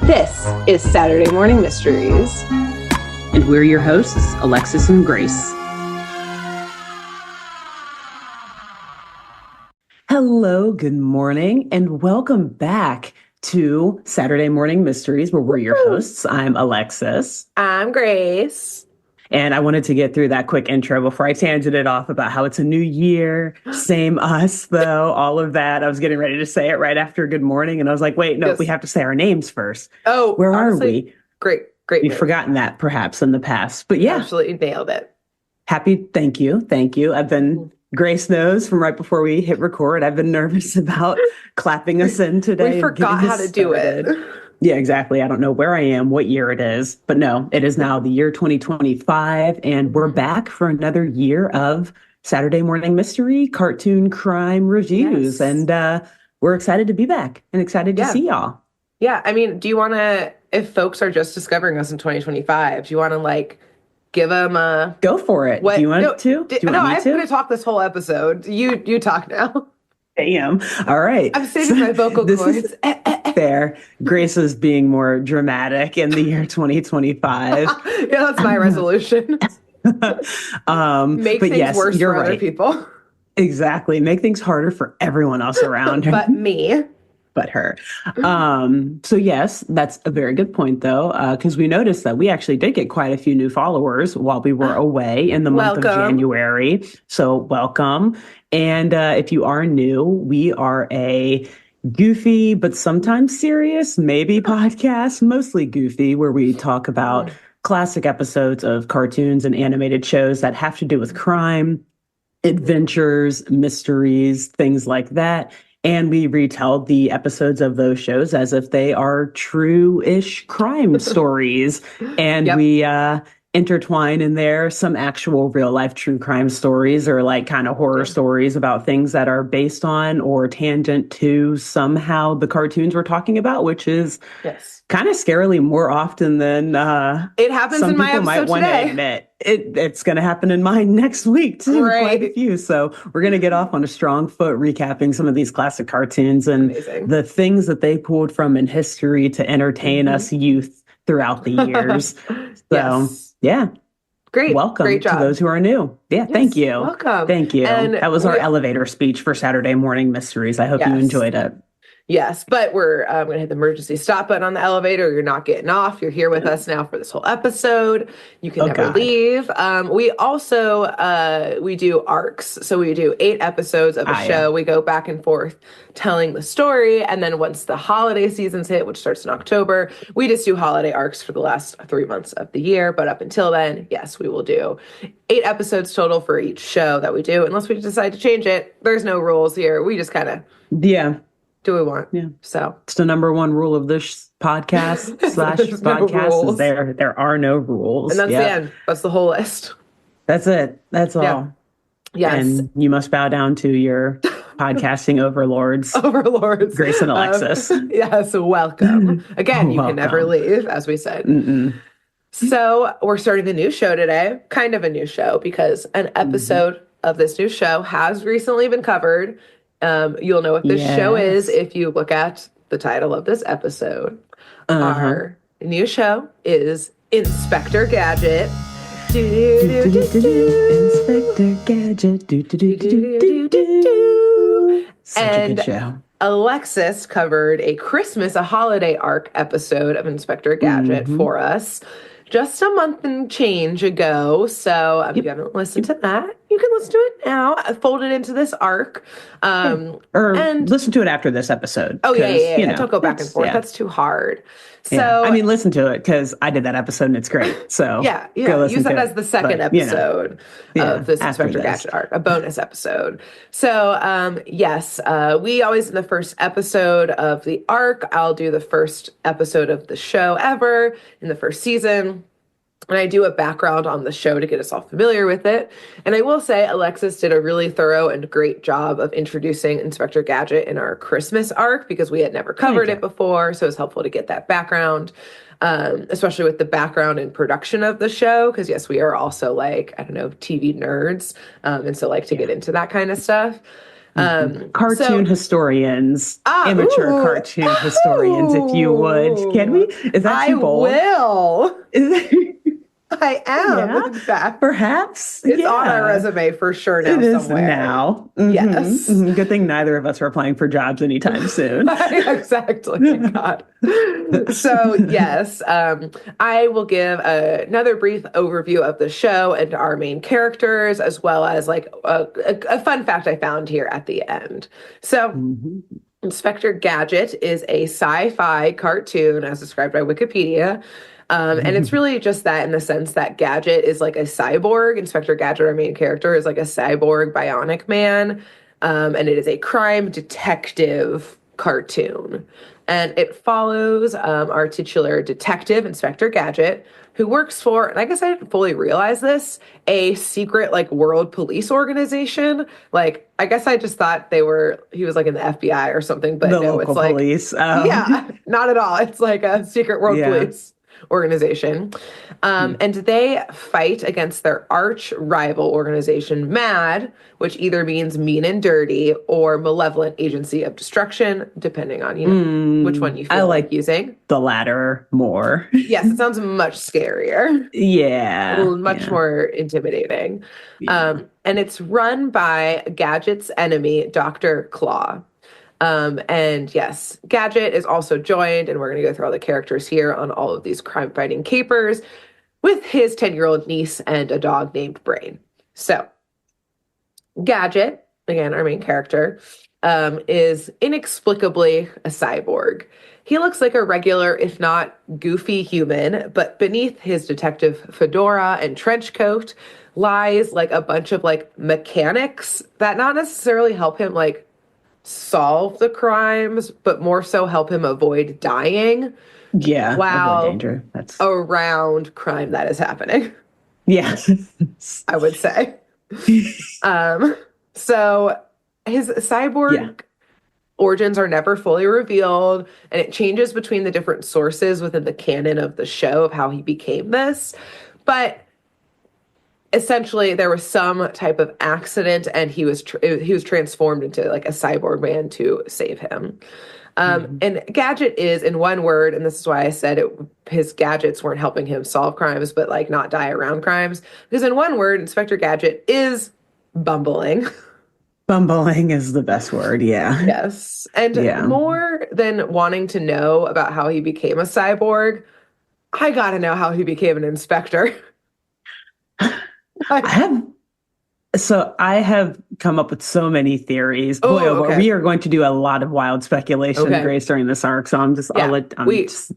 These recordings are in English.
This is Saturday Morning Mysteries. And we're your hosts, Alexis and Grace. Hello, good morning, and welcome back to Saturday Morning Mysteries, where we're your hosts. I'm Alexis. I'm Grace. And I wanted to get through that quick intro before I tangented off about how it's a new year. Same us, though, all of that. I was getting ready to say it right after good morning, and I was like, wait, no, we have to say our names first. Oh, where honestly, are we? Great. We've forgotten that perhaps in the past, but yeah. Absolutely nailed it. Thank you. I've been, Grace knows from right before we hit record, I've been nervous about clapping us in today. We forgot how to do it. Yeah, exactly. I don't know where I am, what year it is, but no, it is now the year 2025, and we're back for another year of Saturday Morning Mystery cartoon crime reviews. Yes. And we're excited to be back and excited to see y'all. Yeah. I mean, do you want to, if folks are just discovering us in 2025, do you want to give them a... Go for it. Do you want to? I'm going to talk this whole episode. You talk now. Damn. All right. I'm saving my vocal cords. Fair. Grace is being more dramatic in the year 2025. Yeah, that's my resolution. Make things worse for other people. Exactly. Make things harder for everyone else around her. But me. But her. So yes, that's a very good point, though, because we noticed that we actually did get quite a few new followers while we were away in the month of January. So welcome. And if you are new, we are a goofy but sometimes serious, maybe podcast, mostly goofy, where we talk about classic episodes of cartoons and animated shows that have to do with crime, adventures, mysteries, things like that. And we retell the episodes of those shows as if they are true-ish crime stories. And we intertwine in there some actual real-life true crime stories or kind of horror stories about things that are based on or tangent to somehow the cartoons we're talking about, which is kind of scarily more often than it happens some in my people might want to admit. It's going to happen in mine next week, too, quite a few. So we're going to get off on a strong foot recapping some of these classic cartoons and the things that they pulled from in history to entertain us youth throughout the years. So, yeah. Great. Welcome Great job. to those who are new. Yeah, thank you. Welcome. Thank you. And that was our elevator speech for Saturday Morning Mysteries. I hope you enjoyed it. Yes, but we're going to hit the emergency stop button on the elevator. You're not getting off. You're here with us now for this whole episode. You can never leave. We also, we do arcs. So we do 8 episodes of a show. We go back and forth telling the story. And then once the holiday seasons hit, which starts in October, we just do holiday arcs for the last 3 months of the year. But up until then, yes, we will do 8 episodes total for each show that we do. Unless we decide to change it. There's no rules here. We just kind of... do we want? Yeah. So it's the number one rule of this podcast /podcast is there are no rules. And that's the end. That's the whole list. That's it. That's all. Yes. And you must bow down to your podcasting overlords. Grace and Alexis. Yes. Welcome. Again, you can never leave, as we said. So we're starting a new show today. Kind of a new show because an episode of this new show has recently been covered. You'll know what this show is if you look at the title of this episode. Our new show is Inspector Gadget. Inspector Gadget. Such a good show. Alexis covered a holiday arc episode of Inspector Gadget for us just a month and change ago. So if you haven't listened to that, you can listen to it now. I folded into this arc. And listen to it after this episode. Oh, yeah. Don't go back and forth. That's too hard. So listen to it because I did that episode and it's great. So use that as the second episode of this Inspector Gadget arc, a bonus episode. So we always in the first episode of the arc, I'll do the first episode of the show ever in the first season. And I do a background on the show to get us all familiar with it. And I will say Alexis did a really thorough and great job of introducing Inspector Gadget in our Christmas arc because we had never covered it before. So it's helpful to get that background, especially with the background and production of the show. Because, yes, we are also TV nerds. And so to get into that kind of stuff. Cartoon historians, amateur cartoon historians, if you would. Can we? Is that too bold? I will. I am, in fact. Perhaps. It's on our resume for sure now. It is somewhere. Now. Yes. Good thing neither of us are applying for jobs anytime soon. Exactly. God. So, yes, I will give another brief overview of the show and our main characters, as well as like a fun fact I found here at the end. So, Inspector Gadget is a sci-fi cartoon as described by Wikipedia. And it's really just that in the sense that Gadget is like a cyborg. Inspector Gadget, our main character, is like a cyborg bionic man. And it is a crime detective cartoon. And it follows our titular detective, Inspector Gadget, who works for, and I guess I didn't fully realize this, a secret like world police organization. Like, I guess I just thought he was like in the FBI or something, but no, it's like police. Yeah, not at all. It's like a secret world police organization. And they fight against their arch rival organization, MAD, which either means mean and dirty or malevolent agency of destruction, depending on, which one you feel like using. The latter more. Yes, it sounds much scarier. Yeah. Much more intimidating. Yeah. And it's run by Gadget's enemy, Dr. Claw. And yes, Gadget is also joined, and we're going to go through all the characters here on all of these crime-fighting capers with his 10-year-old niece and a dog named Brain. So, Gadget, again, our main character, is inexplicably a cyborg. He looks like a regular, if not goofy human, but beneath his detective fedora and trench coat lies like a bunch of like mechanics that not necessarily help him like solve the crimes, but more so help him avoid dying. Yeah. While danger. That's around crime that is happening. Yeah. I would say. So his cyborg origins are never fully revealed, and it changes between the different sources within the canon of the show of how he became this. But essentially, there was some type of accident, and he was transformed into like a cyborg man to save him. And Gadget is, in one word, and this is why I said his gadgets weren't helping him solve crimes, but like not die around crimes. Because in one word, Inspector Gadget is bumbling. Bumbling is the best word, yeah. Yes. And more than wanting to know about how he became a cyborg, I gotta know how he became an inspector. I have come up with so many theories. We are going to do a lot of wild speculation, Grace, during this arc. So I'm just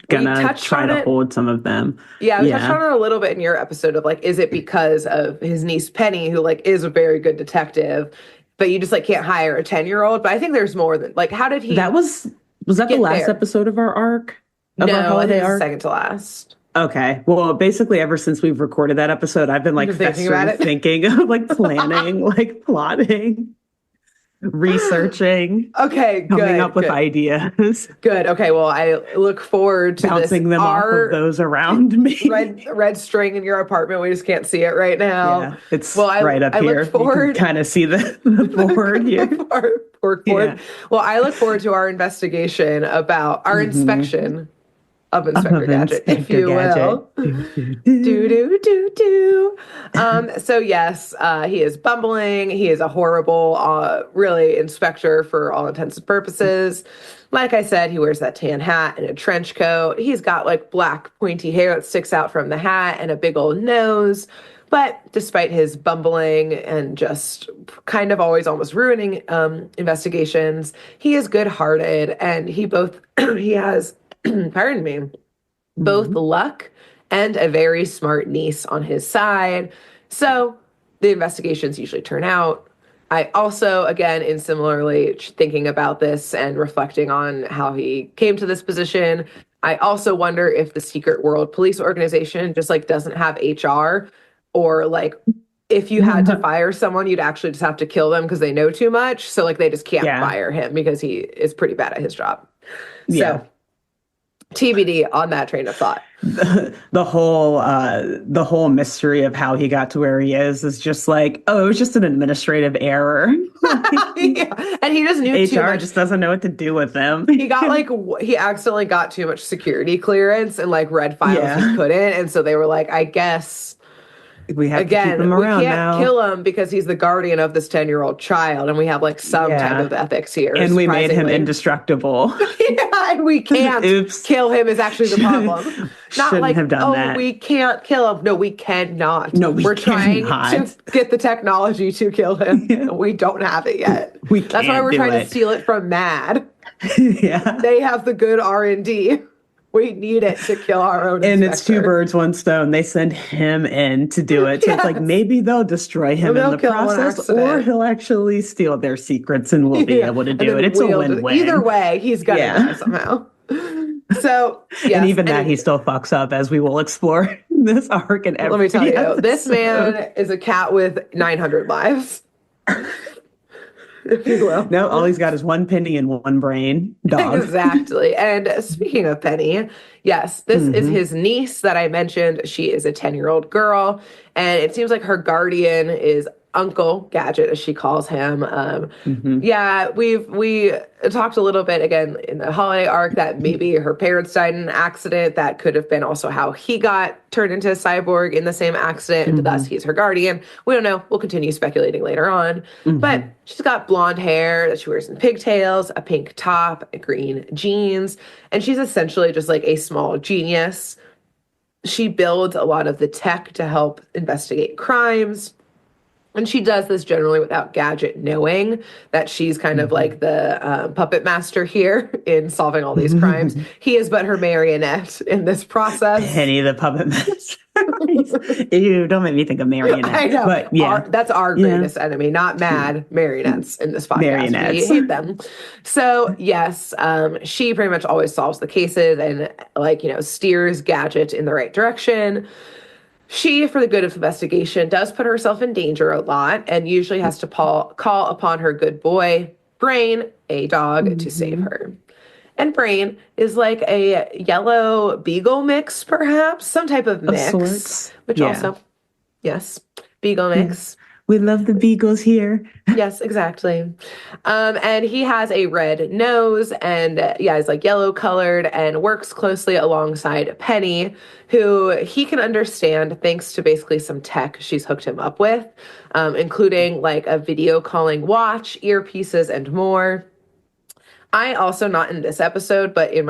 gonna try to hold some of them. Yeah, we touched on it a little bit in your episode of like, is it because of his niece Penny, who like is a very good detective, but you just like can't hire a 10-year-old? But I think there's more than like, how did he? Was that the last episode of our arc? No, I think it's second to last. Okay. Well, basically, ever since we've recorded that episode, I've been like thinking of like planning, like plotting, researching. Okay, good. Coming up with ideas. Good. Okay. Well, I look forward to bouncing them off of those around me. Red string in your apartment. We just can't see it right now. Yeah, it's right up here. Look forward. You can kind of see the board here. Board. Yeah. Well, I look forward to our investigation about our inspection of Inspector Gadget, if you will. do. So yes, he is bumbling. He is a horrible, really inspector for all intents and purposes. Like I said, he wears that tan hat and a trench coat. He's got like black pointy hair that sticks out from the hat and a big old nose. But despite his bumbling and just kind of always almost ruining investigations, he is good-hearted, and he has pardon me, both luck and a very smart niece on his side. So the investigations usually turn out. I also, again, in similarly thinking about this and reflecting on how he came to this position, I also wonder if the secret world police organization just like doesn't have HR, or like if you had to fire someone, you'd actually just have to kill them because they know too much. So like they just can't fire him because he is pretty bad at his job. So TBD on that train of thought. The whole mystery of how he got to where he is just like, oh, it was just an administrative error. Yeah. And he just knew HR too much. just doesn't know what to do with him. He accidentally got too much security clearance and like read files he couldn't, and so they were like, I guess we have to keep him around now. We can't kill him because he's the guardian of this 10-year-old child, and we have like some type of ethics here. And we made him indestructible. Yeah, and we can't kill him is actually the problem. Not like, have done that. We can't kill him. No, we cannot. No, we're trying to get the technology to kill him. Yeah. We don't have it yet. That's why we're trying to steal it from MAD. Yeah. They have the good R&D. We need it to kill our own And inspector. it's two birds, one stone. They send him in to do it. So it's like maybe they'll destroy him in the process, or he'll actually steal their secrets and we'll be able to do it. It's a win-win. Either way, he's gonna die somehow. So, yes. And even that he still fucks up, as we will explore in this arc. And let me tell you, this man is a cat with 900 lives. If you will. No, all he's got is one penny and one brain. Dog. Exactly. And speaking of Penny, yes, this is his niece that I mentioned. She is a 10-year-old girl, and it seems like her guardian is Uncle Gadget, as she calls him. Yeah, we talked a little bit again in the holiday arc that maybe her parents died in an accident. That could have been also how he got turned into a cyborg in the same accident, and thus he's her guardian. We don't know. We'll continue speculating later on. But she's got blonde hair that she wears in pigtails, a pink top, green jeans, and she's essentially just like a small genius. She builds a lot of the tech to help investigate crimes. And she does this generally without Gadget knowing that she's kind of like the puppet master here in solving all these crimes. He is but her marionette in this process. Penny the puppet master. Ew, don't make me think of marionettes. I know. But yeah. That's our greatest enemy, not mad marionettes in this podcast. Marionettes. We hate them. So, yes, she pretty much always solves the cases and, steers Gadget in the right direction. She, for the good of investigation, does put herself in danger a lot and usually has to call upon her good boy, Brain, a dog, to save her. And Brain is like a yellow beagle mix, perhaps, some type of mix. Of sorts. Which also, yes, beagle mix. We love the beagles here. Yes, exactly. And he has a red nose and, he's like yellow colored and works closely alongside Penny, who he can understand thanks to basically some tech she's hooked him up with, including like a video calling watch, earpieces, and more. I also, not in this episode, but in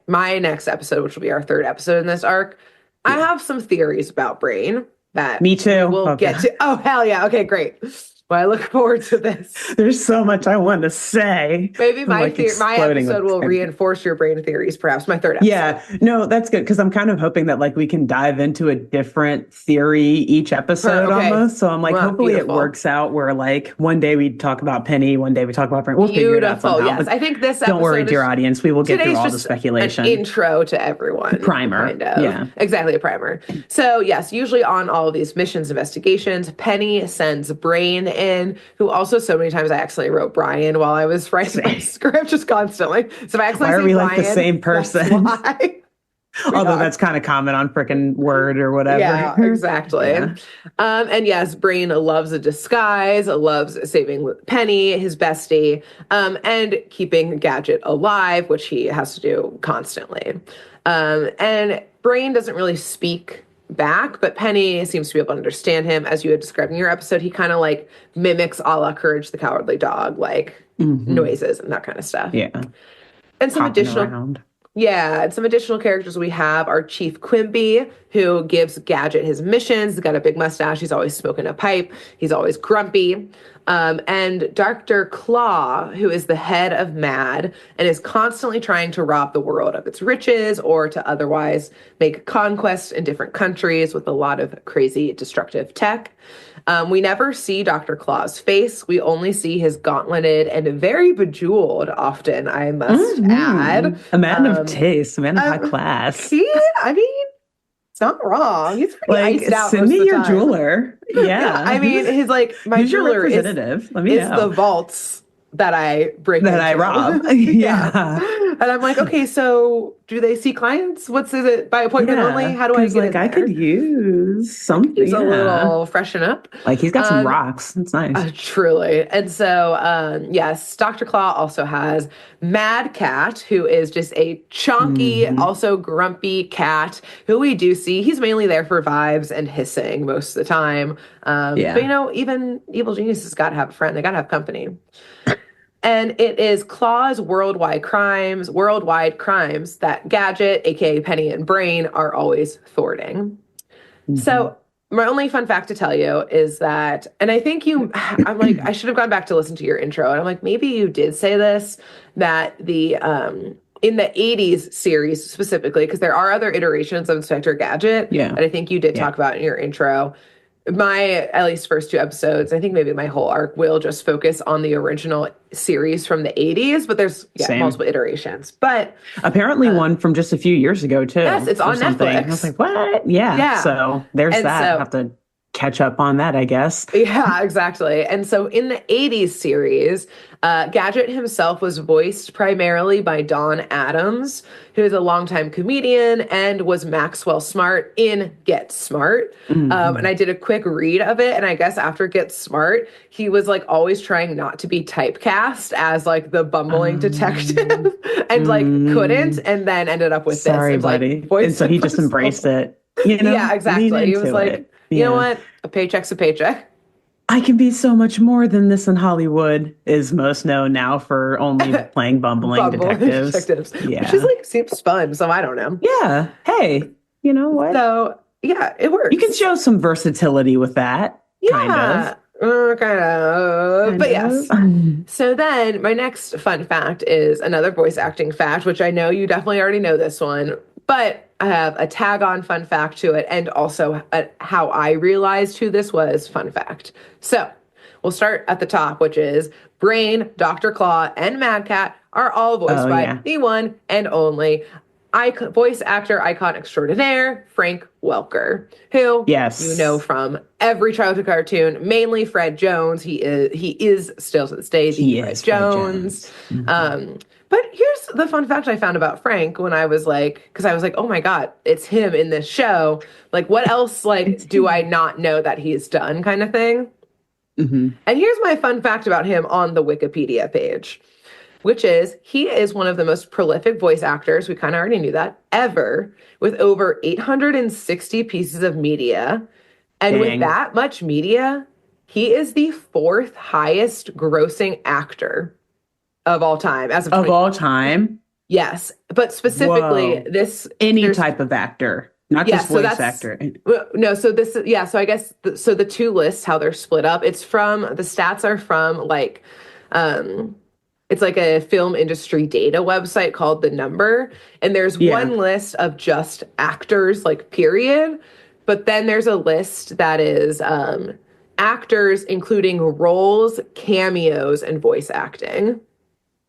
my next episode, which will be our third episode in this arc, I have some theories about Brain. That me too. We'll get to. Oh, hell yeah. Okay, great. Well, I look forward to this. There's so much I want to say. Maybe my episode will reinforce your Brain theories, perhaps. My third episode. Yeah, no, that's good, because I'm kind of hoping that we can dive into a different theory each episode almost. So I'm like, hopefully it works out where one day we talk about Penny, one day we talk about Brain. We'll figure it out somehow. Yes, I think this episode. Don't worry, dear audience. We will get through all the speculation. An intro to everyone. Primer. Kind of. Yeah. Exactly, a primer. So yes, usually on all of these missions, investigations, Penny sends Brain in, who also so many times I accidentally wrote Brian while I was writing my script, just constantly. So if I accidentally why are we Brian, like the same person? Although that's kind of common on frickin' Word or whatever. Yeah, exactly. Yeah. And yes, Brain loves a disguise, loves saving Penny, his bestie, and keeping Gadget alive, which he has to do constantly. And Brain doesn't really speak back, but Penny seems to be able to understand him. As you had described in your episode, he kind of mimics a la Courage the Cowardly Dog, noises and that kind of stuff. Yeah. And some additional characters we have are Chief Quimby, who gives Gadget his missions. He's got a big mustache. He's always smoking a pipe. He's always grumpy. And Dr. Claw, who is the head of MAD and is constantly trying to rob the world of its riches or to otherwise make conquests in different countries with a lot of crazy, destructive tech. We never see Dr. Claw's face. We only see his gauntleted and very bejeweled, often, I must add. A man of taste, a man of high class. It's not wrong. He's pretty iced out. Send me your jeweler. Yeah. His my Who's jeweler is Let me know. The vaults that I bring. That I rob. Yeah. And I'm like, okay, so do they see clients? Is it by appointment only? How do I get like in I there? could use something. Use a little freshen up. Like he's got some rocks. It's nice. Truly. And so, yes, Dr. Claw also has Mad Cat, who is just a chunky, also grumpy cat who we do see. He's mainly there for vibes and hissing most of the time. But even evil geniuses got to have a friend. They got to have company. And it is Claw's worldwide crimes that Gadget, aka Penny and Brain, are always thwarting. So my only fun fact to tell you is that, and I think I'm like, I should have gone back to listen to your intro. And I'm like, maybe you did say this, that in the 80s series specifically, because there are other iterations of Inspector Gadget. Yeah. And I think you did talk about in your intro. My, at least first 2 episodes, I think maybe my whole arc will just focus on the original series from the 80s, but there's multiple iterations. But apparently one from just a few years ago too. Yes, it's on Netflix. I was like, what? Yeah. So there's that. I have to catch up on that, I guess. Yeah, exactly. And so in the 80s series, Gadget himself was voiced primarily by Don Adams, who is a longtime comedian and was Maxwell Smart in Get Smart. And I did a quick read of it. And I guess after Get Smart, he was like always trying not to be typecast as like the bumbling detective and like couldn't, and then ended up with this. Buddy. Like, and so he just embraced it. Yeah, exactly. He was like, you know what? A paycheck's a paycheck. I can be so much more than this in Hollywood, is most known now for only playing bumbling detectives. Yeah. Which is like, seems fun, so I don't know. Yeah. Hey, you know what? So, yeah, it works. You can show some versatility with that. Yeah. Kind of. But yes. So then my next fun fact is another voice acting fact, which I know you definitely already know this one, but I have a tag on fun fact to it, and also how I realized who this was fun fact. So we'll start at the top, which is Brain, Dr. Claw, and Mad Cat are all voiced by the one and only voice actor icon extraordinaire, Frank Welker, who you know from every childhood cartoon, mainly Fred Jones. He is still to this day Fred Jones. But here's the fun fact I found about Frank when I was like, because I was like, oh my God, it's him in this show. Like, what else do I not know that he's done, kind of thing? And here's my fun fact about him on the Wikipedia page, which is he is one of the most prolific voice actors, we kind of already knew that, ever, with over 860 pieces of media. And with that much media, he is the 4th highest grossing actor of all time. Of all time? Yes. But specifically any type of actor, not just voice actor. No, so this is, so I guess, so the 2 lists, how they're split up, the stats are from like, it's like a film industry data website called The Number. And there's one list of just actors, like period. But then there's a list that is actors, including roles, cameos, and voice acting.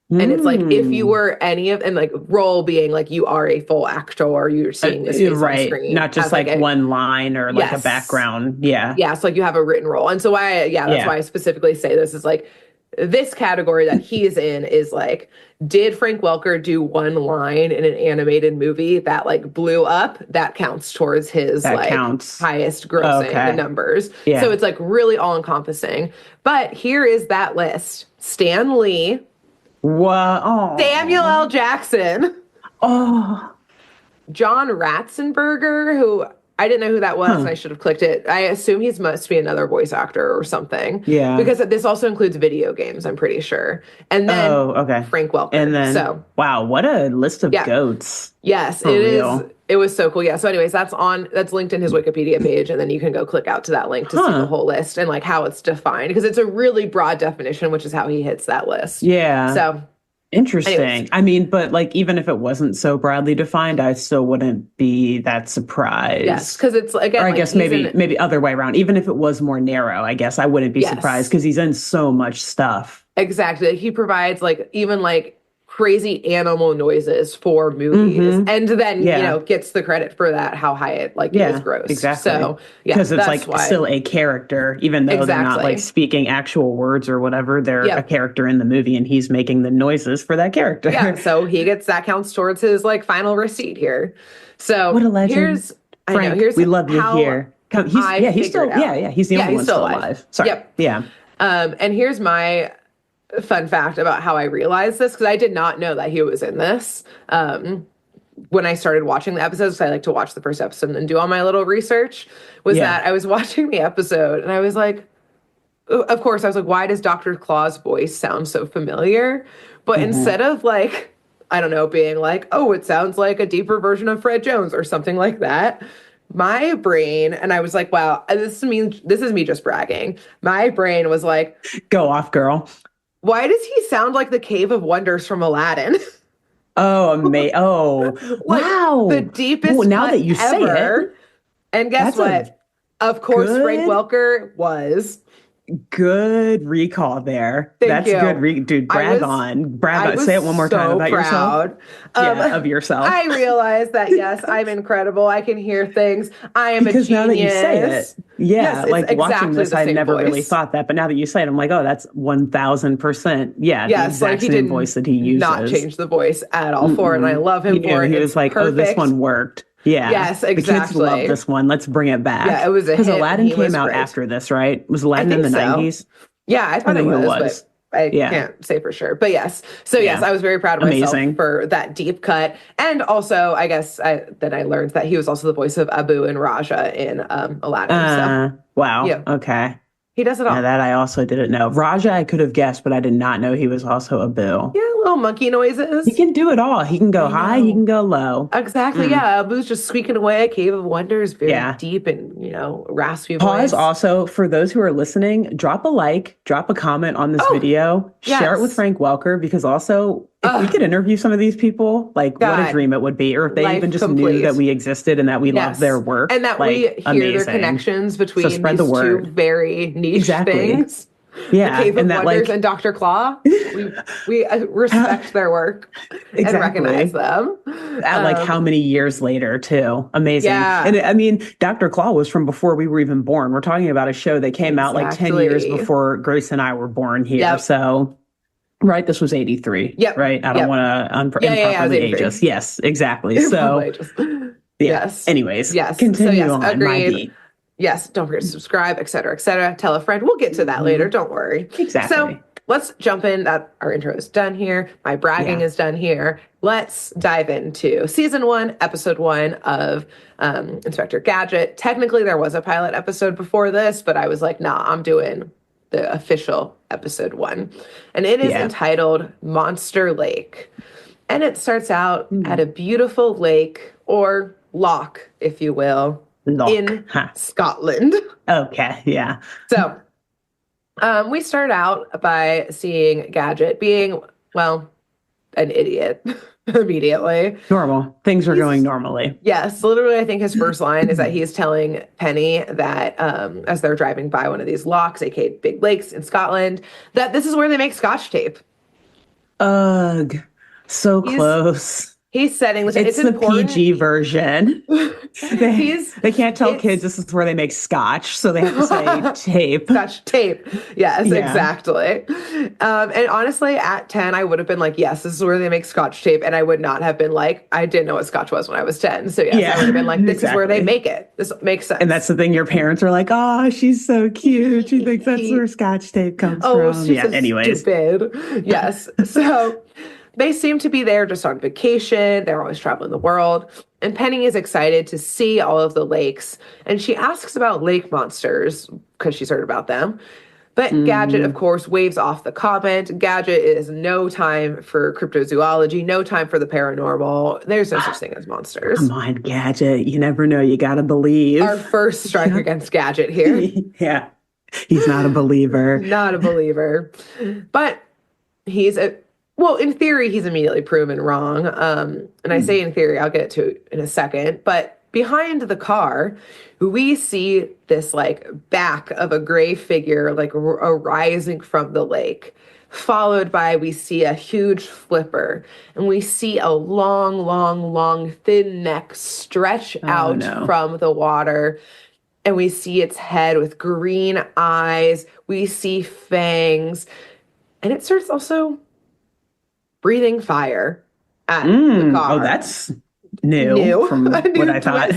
And it's like, if you were any of, and like role being like, you are a full actor, or you're seeing this face on screen. Not just like one line or like a background. Yeah. Yeah. So like you have a written role. And so that's why I specifically say this is like, this category that he is in is like, did Frank Welker do one line in an animated movie that like blew up? That counts towards his highest grossing numbers. Yeah. So it's like really all encompassing. But here is that list: Stan Lee. Wow. Samuel L. Jackson. Oh. John Ratzenberger, who I didn't know who that was, and I should have clicked it. I assume he must be another voice actor or something. Yeah. Because this also includes video games, I'm pretty sure. And then Frank Welker. And then, wow, what a list of goats. Yes, it is. It was so cool. Yeah. So anyways, that's linked in his Wikipedia page, and then you can go click out to that link to see the whole list and like how it's defined, because it's a really broad definition, which is how he hits that list. Yeah. So interesting. Anyways. I mean, but like, even if it wasn't so broadly defined, I still wouldn't be that surprised. Yes, because it's, again, or I guess maybe other way around. Even if it was more narrow, I guess I wouldn't be surprised, because he's in so much stuff. Exactly. He provides like even like crazy animal noises for movies, and then gets the credit for that, how high it is grossed. Exactly. So because it's like why. Still a character, even though they're not like speaking actual words or whatever. They're a character in the movie, and he's making the noises for that character. Yeah, so that counts towards his like final receipt here. So what a legend. Frank, we love you here. He's still he's the only one still alive. Sorry. Yep. Yeah. And here's my fun fact about how I realized this, because I did not know that he was in this. When I started watching the episodes, because I like to watch the first episode and then do all my little research, was that I was watching the episode and I was like, of course, I was like, why does Dr. Claw's voice sound so familiar? But instead of like, I don't know, being like, oh, it sounds like a deeper version of Fred Jones or something like that, my brain, and I was like, wow, this is me just bragging. My brain was like, go off, girl. Why does he sound like the Cave of Wonders from Aladdin? Oh, wow. The deepest now that you say it. And guess what? Of course, Frank Welker was. Good recall there. Thank you. Good. Dude, brag on. Say it one more time about yourself. Of yourself. I realize that, yes, I'm incredible. I can hear things. I am a genius. Now that you say it. Yeah, yes, like watching this, I never really voice. thought that. But now that you say it, I'm like, oh, that's 1,000%. Yeah, the exact same voice that he uses. Not change the voice at all for it. And I love him for it. He was like, perfect. Oh, this one worked. Yeah. Yes, exactly. The kids love this one. Let's bring it back. Yeah, it was a hit. Because Aladdin came out after this, right? Was Aladdin in the 90s? Yeah, I thought it was. But I can't say for sure. But yes. So yes, I was very proud of myself for that deep cut. And also, I guess then I learned that he was also the voice of Abu and Raja in Aladdin. Wow. Yeah. Okay. He does it all. Yeah, that I also didn't know. Raja, I could have guessed, but I did not know he was also Abu. Yeah, little monkey noises. He can do it all. He can go high, he can go low. Exactly, yeah. Abu's just squeaking away, Cave of Wonders, very deep and, raspy voice. Also, for those who are listening, drop a like, drop a comment on this video, share it with Frank Welker, because also, if we could interview some of these people, like what a dream it would be, or if they even just knew that we existed and that we loved their work. And that we hear their connections between these two very niche things. Yeah. The Cave of Wonders and Dr. Claw. We respect their work and recognize them. At how many years later, too. Amazing. Yeah. And I mean, Dr. Claw was from before we were even born. We're talking about a show that came out 10 years before Grace and I were born here. Yep. So... Right, this was 83. Yep. Right, I don't want to improperly age us. Yes, exactly. So, yes. Anyways, yes. Continue on. Agreed. My beat. Yes. Don't forget to subscribe, et cetera, et cetera. Tell a friend. We'll get to that later. Don't worry. Exactly. So let's jump in. That our intro is done here. My bragging is done here. Let's dive into season 1, episode 1 of Inspector Gadget. Technically, there was a pilot episode before this, but I was like, nah, I'm doing the official episode 1. And it is entitled Monster Lake. And it starts out at a beautiful lake, or loch, if you will, in Scotland. Okay, yeah. So we start out by seeing Gadget being, an idiot immediately. Normal. Things are going normally. Yes. Literally, I think his first line is that he's telling Penny that as they're driving by one of these lochs, aka big lakes in Scotland, that this is where they make Scotch tape. Ugh. So close. He's setting it's the important. PG version. They can't tell kids this is where they make scotch, so they have to say tape. Scotch tape. Yes, exactly. And honestly, at 10, I would have been like, yes, this is where they make scotch tape. And I would not have been like, I didn't know what scotch was when I was 10. So yes, I would have been like, this is where they make it. This makes sense. And that's the thing. Your parents are like, oh, she's so cute. She thinks that's where scotch tape comes from. She's so anyways. Stupid. Yes. So... They seem to be there just on vacation. They're always traveling the world. And Penny is excited to see all of the lakes. And she asks about lake monsters because she's heard about them. But Gadget, of course, waves off the comment. Gadget is no time for cryptozoology, no time for the paranormal. There's no such thing as monsters. Come on, Gadget. You never know. You got to believe. Our first strike against Gadget here. Yeah. He's not a believer. Not a believer. But he's in theory, he's immediately proven wrong. And I say in theory, I'll get to it in a second. But behind the car, we see this back of a gray figure, arising from the lake. followed by we see a huge flipper, and we see a long, long, long, thin neck stretch out from the water. And we see its head with green eyes. We see fangs. And it starts also breathing fire at the car. Oh, that's new from what I thought.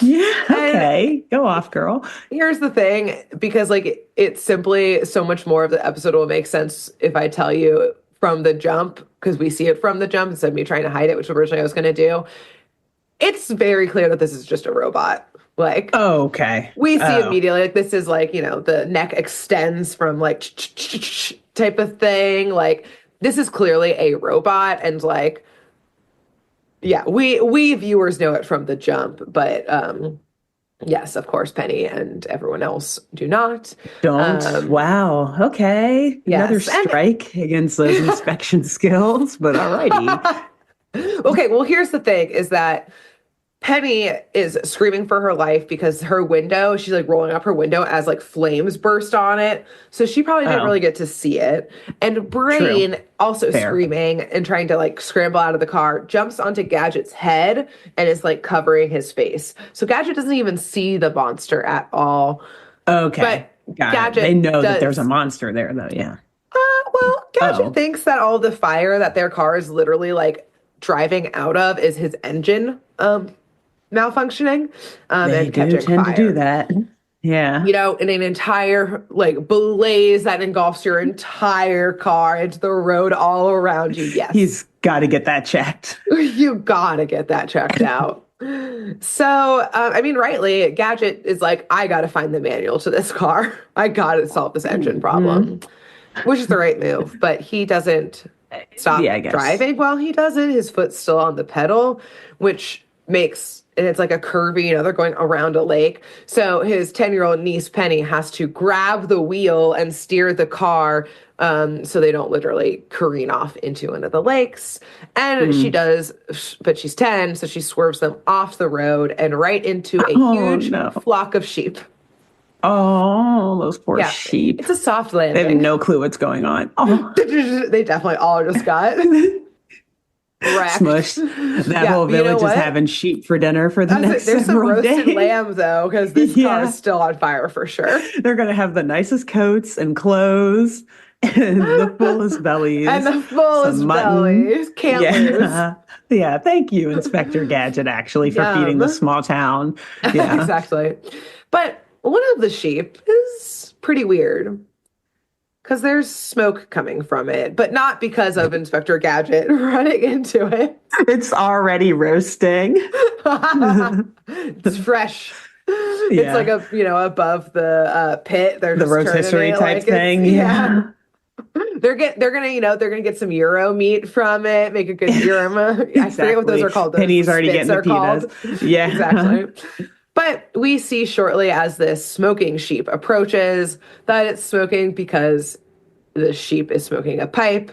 Yeah, okay. Go off, girl. Here's the thing, because like it's simply so much more of the episode will make sense if I tell you from the jump, because we see it from the jump instead of me trying to hide it, which originally I was going to do. It's very clear that this is just a robot. Like, okay. We see immediately, like, this is like, the neck extends from like type of thing. Like, this is clearly a robot. And like, yeah, we viewers know it from the jump. But yes, of course, Penny and everyone else do not. Don't. Wow. Okay. Yes. Another strike against those inspection skills, but alrighty. Okay, well, here's the thing is that Penny is screaming for her life because her window, she's like rolling up her window as like flames burst on it. So she probably didn't really get to see it. And Brain, also screaming and trying to like scramble out of the car, jumps onto Gadget's head and is like covering his face. So Gadget doesn't even see the monster at all. Okay. But Gadget they know that there's a monster there though, yeah. Well, Gadget thinks that all the fire that their car is literally like driving out of is his engine malfunctioning and catching tend fire. To do that. Yeah. In an entire like blaze that engulfs your entire car into the road all around you. Yes. He's got to get that checked. You got to get that checked out. So, rightly, Gadget is like, I got to find the manual to this car. I got to solve this engine problem, which is the right move. But he doesn't stop driving while he does it. His foot's still on the pedal, which makes, and it's like a curvy, they're going around a lake. So his 10-year-old niece, Penny, has to grab the wheel and steer the car so they don't literally careen off into one of the lakes. And she does, but she's 10, so she swerves them off the road and right into a huge flock of sheep. Oh, those poor sheep. It's a soft landing. They have no clue what's going on. Oh. They definitely all just got wrecked. Smushed. That whole village is having sheep for dinner for the next There's some roasted days. lamb, though, because this car is still on fire for sure. They're going to have the nicest coats and clothes and the fullest bellies. And the fullest bellies. Can't lose. Yeah, thank you, Inspector Gadget, actually, for feeding the small town. Yeah. Exactly. But one of the sheep is pretty weird because there's smoke coming from it, but not because of Inspector Gadget running into it. It's already roasting. It's fresh. It's like above the pit. They're the rotisserie type thing. Yeah. They're gonna get some Euro meat from it. Make a good Euro. Exactly. I forget what those are called. Penny's already getting the pitas. Yeah, exactly. But we see shortly as this smoking sheep approaches that it's smoking because the sheep is smoking a pipe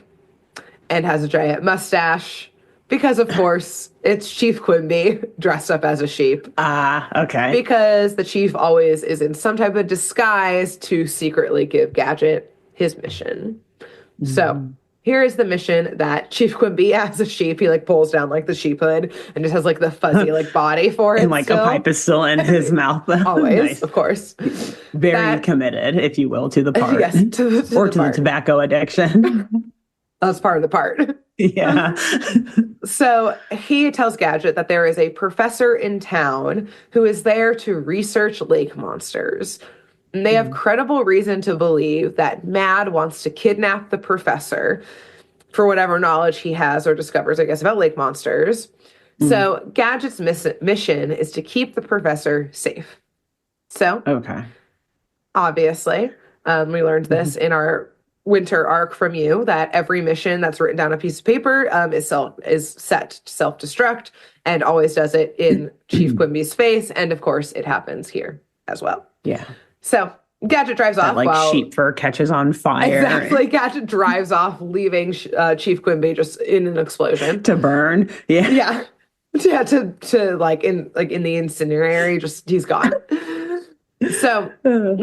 and has a giant mustache because, of course, it's Chief Quimby dressed up as a sheep. Okay. Because the chief always is in some type of disguise to secretly give Gadget his mission. So here is the mission that Chief Quimby as a sheep, he like pulls down like the sheep hood and just has like the fuzzy like body for it. And like a pipe is still in his mouth. Always, nice. Of course. Very committed, if you will, to the part. Yes, to the tobacco addiction. That's part of the part. Yeah. So he tells Gadget that there is a professor in town who is there to research lake monsters. And they have credible reason to believe that Mad wants to kidnap the professor for whatever knowledge he has or discovers, I guess, about lake monsters. So Gadget's mission is to keep the professor safe. So, obviously, we learned this in our winter arc from you, that every mission that's written down on a piece of paper is set to self-destruct and always does it in Chief Quimby's face. And, of course, it happens here as well. Yeah. So Gadget drives off. Like sheep fur catches on fire. Exactly. Gadget drives off, leaving Chief Quimby just in an explosion. To burn. Yeah. Yeah. Yeah. To like in the incendiary, just he's gone. So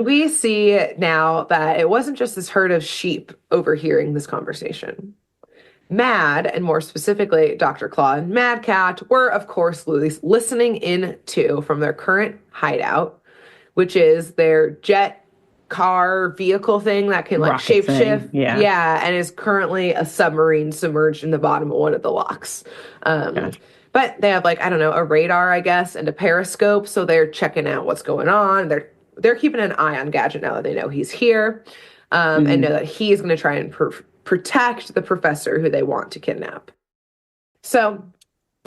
we see now that it wasn't just this herd of sheep overhearing this conversation. Mad, and more specifically, Dr. Claw and Mad Cat, were, of course, listening in too from their current hideout, which is their jet car vehicle thing that can like shapeshift. Yeah, and is currently a submarine submerged in the bottom of one of the locks. But they have like, I don't know, a radar, I guess, and a periscope, so they're checking out what's going on. They're keeping an eye on Gadget now that they know he's here, and know that he's going to try and protect the professor who they want to kidnap. So,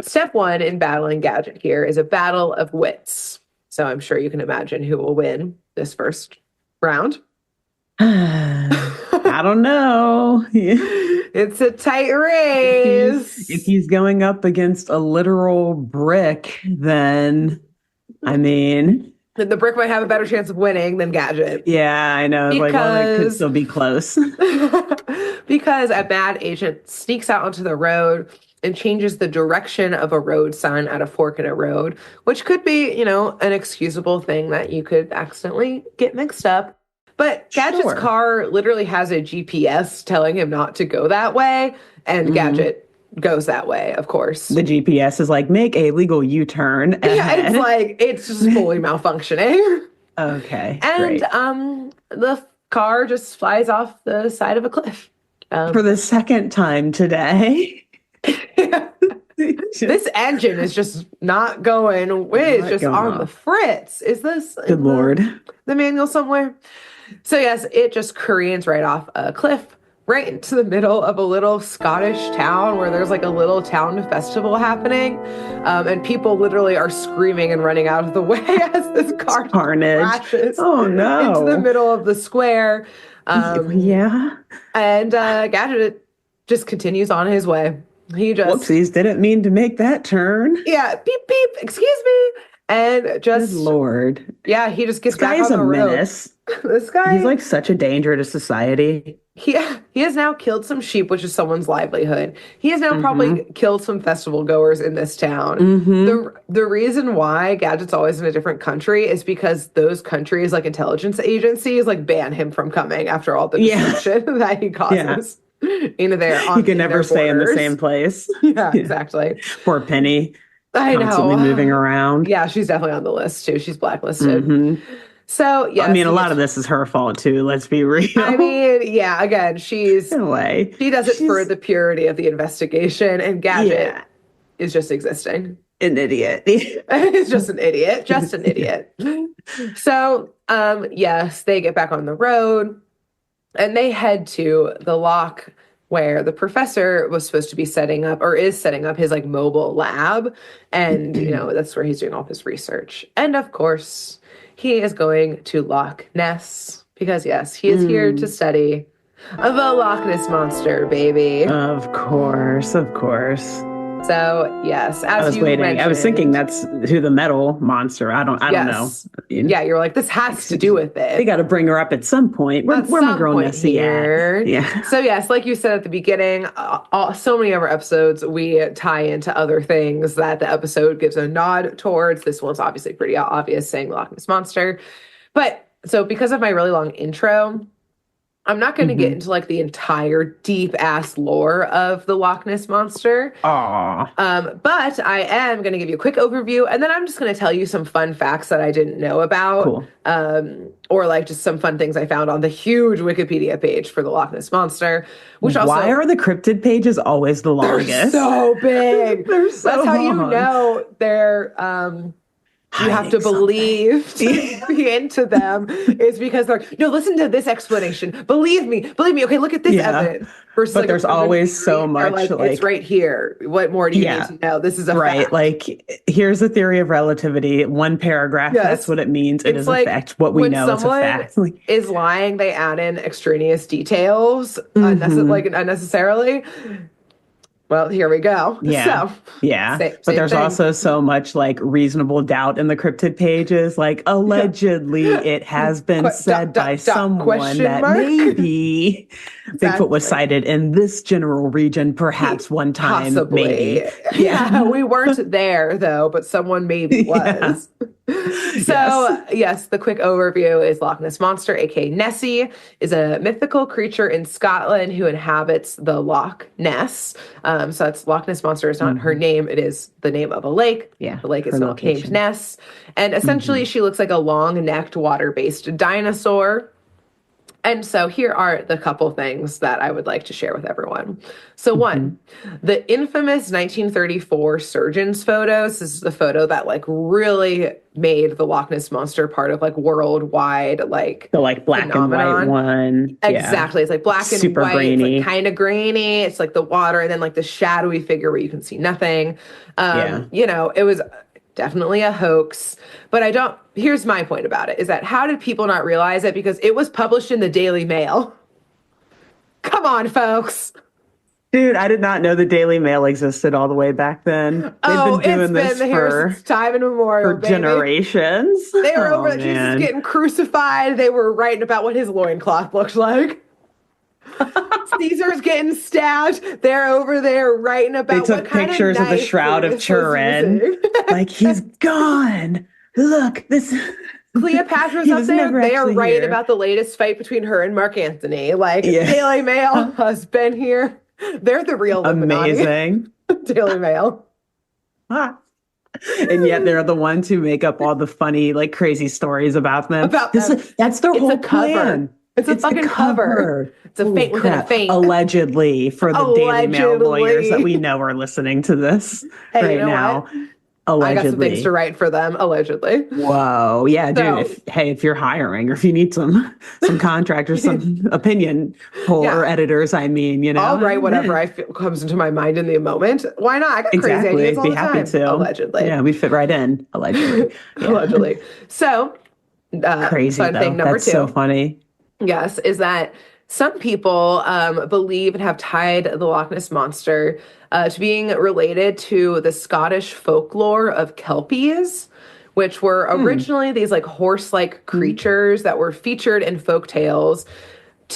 step one in battling Gadget here is a battle of wits. So I'm sure you can imagine who will win this first round. I don't know. It's a tight race. If he's going up against a literal brick, then, I mean... the brick might have a better chance of winning than Gadget. Yeah, I know. Because, it could still be close. Because a bad agent sneaks out onto the road and changes the direction of a road sign at a fork in a road, which could be, an excusable thing that you could accidentally get mixed up. But Gadget's car literally has a GPS telling him not to go that way, and Gadget goes that way, of course. The GPS is like, make a legal U-turn. Yeah, it's just fully malfunctioning. Okay, and the car just flies off the side of a cliff. For the second time today. This engine is just not going. It's just on the fritz. Is this good Lord the manual somewhere? So yes, it just careens right off a cliff, right into the middle of a little Scottish town where there's like a little town festival happening, and people literally are screaming and running out of the way as this car crashes. Oh no! Into the middle of the square. And Gadget just continues on his way. He just whoopsies, didn't mean to make that turn. Yeah, beep beep, excuse me. And just good Lord. Yeah, he just gets back on the road. Menace. This guy, he's like such a danger to society. He has now killed some sheep, which is someone's livelihood. He has now probably killed some festival goers in this town. The reason why Gadget's always in a different country is because those countries, like intelligence agencies, like ban him from coming after all the destruction that he causes. He can never stay in the same place. Yeah, exactly. Poor Penny. I know. Constantly moving around. Yeah, she's definitely on the list too. She's blacklisted. So, yeah. I mean, a lot of this is her fault too, let's be real. I mean, yeah, again, she does it for the purity of the investigation, and Gadget is just existing. An idiot. It's just an idiot. Just an idiot. So, yes, they get back on the road, and they head to the lock where the professor was supposed to be setting up his like mobile lab. And, that's where he's doing all his research. And of course, he is going to Loch Ness because, yes, he is here to study the Loch Ness Monster, baby. Of course. So, yes, I was waiting. I was thinking that's who the metal monster. I don't know. Yeah, you're like, this has to do with it. They got to bring her up at some point. Where my girl Nessie at? Yeah. So, yes, like you said at the beginning, so many of our episodes, we tie into other things that the episode gives a nod towards. This one's obviously pretty obvious, saying Loch Ness Monster. But, so because of my really long intro, I'm not going to get into like the entire deep ass lore of the Loch Ness Monster. But I am going to give you a quick overview, and then I'm just going to tell you some fun facts that I didn't know about. Cool. Or like just some fun things I found on the huge Wikipedia page for the Loch Ness Monster. Why are the cryptid pages always the longest? They're so big. That's how you know they're you have to believe to be into them is because they're like, no, listen to this explanation. Believe me. Okay, look at this evidence. Versus, but there's always so much like it's right here. What more do you need to know? This is a fact. Like, here's the theory of relativity. One paragraph, that's what it means. It is a fact. What we know is a fact. Is lying, they add in extraneous details unnecessarily. Well, here we go. Yeah. But there's also so much like reasonable doubt in the cryptid pages. Like, allegedly, it has been said by someone that maybe Bigfoot was sighted in this general region, perhaps one time, possibly. maybe. Yeah, we weren't there though, but someone maybe was. So, yes, the quick overview is Loch Ness Monster, aka Nessie, is a mythical creature in Scotland who inhabits the Loch Ness. So that's Loch Ness Monster is not her name, it is the name of a lake. Yeah. The lake is not named Ness. And essentially, she looks like a long-necked, water-based dinosaur. And so here are the couple things that I would like to share with everyone. So one, the infamous 1934 surgeon's photos. This is the photo that like really made the Loch Ness Monster part of like worldwide like the like black phenomenon. And white one. Exactly. It's like black and super white. Grainy. It's like kind of grainy. It's like the water and then like the shadowy figure where you can see nothing. You know, it was definitely a hoax, but here's my point about it, is that how did people not realize it? Because it was published in the Daily Mail. Come on, folks. Dude, I did not know the Daily Mail existed all the way back then. They've been doing this for time immemorial, for generations. They were over Jesus getting crucified. They were writing about what his loincloth looked like. Caesar's getting stabbed. They're over there writing about. They took pictures of the Shroud of Turin. Like, he's gone. Look, this. Cleopatra's up there. They are writing about the latest fight between her and Mark Antony. Like, Daily Mail has been here. They're the real Illuminati. Amazing. Daily Mail. And yet they're the ones who make up all the funny, like, crazy stories about them. That's their whole plan. It's a fucking cover. It's a feint within a feint. Allegedly, for the Daily Mail lawyers that we know are listening to this right now. What? Allegedly. I got some things to write for them, allegedly. Whoa. Yeah, dude. If you're hiring, or if you need some contractors, some opinion poll or editors, I mean, you know. I'll write whatever I feel comes into my mind in the moment. Why not? I got crazy ideas all the time. Happy to. Allegedly. Yeah, we fit right in. Allegedly. Allegedly. So, crazy, fun thing number That's 2. so funny. Yes, is that some people believe and have tied the Loch Ness Monster to being related to the Scottish folklore of Kelpies, which were originally these like horse-like creatures that were featured in folk tales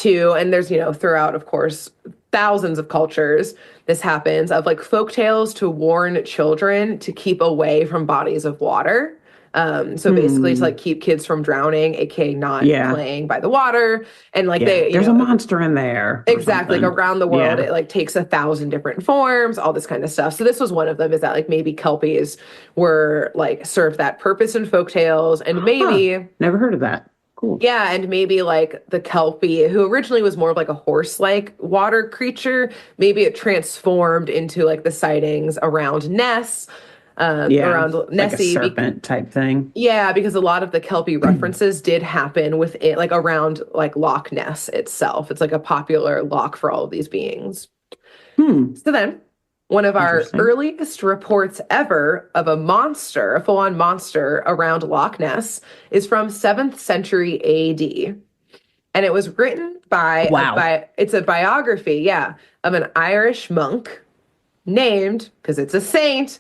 and there's, throughout, of course, thousands of cultures, this happens, of like folk tales to warn children to keep away from bodies of water. So basically to like keep kids from drowning, aka not playing by the water. And like there's a monster in there. Exactly. Like around the world, it like takes 1,000 different forms, all this kind of stuff. So this was one of them, is that like maybe Kelpies were like served that purpose in folk tales, and maybe never heard of that. Cool. Yeah, and maybe like the Kelpie, who originally was more of like a horse-like water creature, maybe it transformed into like the sightings around Ness. Around Nessie, like a serpent type thing. Yeah, because a lot of the Kelpie references did happen within, like around like Loch Ness itself. It's like a popular loch for all of these beings. So then, one of our earliest reports ever of a monster, a full-on monster around Loch Ness, is from 7th century AD. And it was written by, it's a biography, of an Irish monk named, because it's a Saint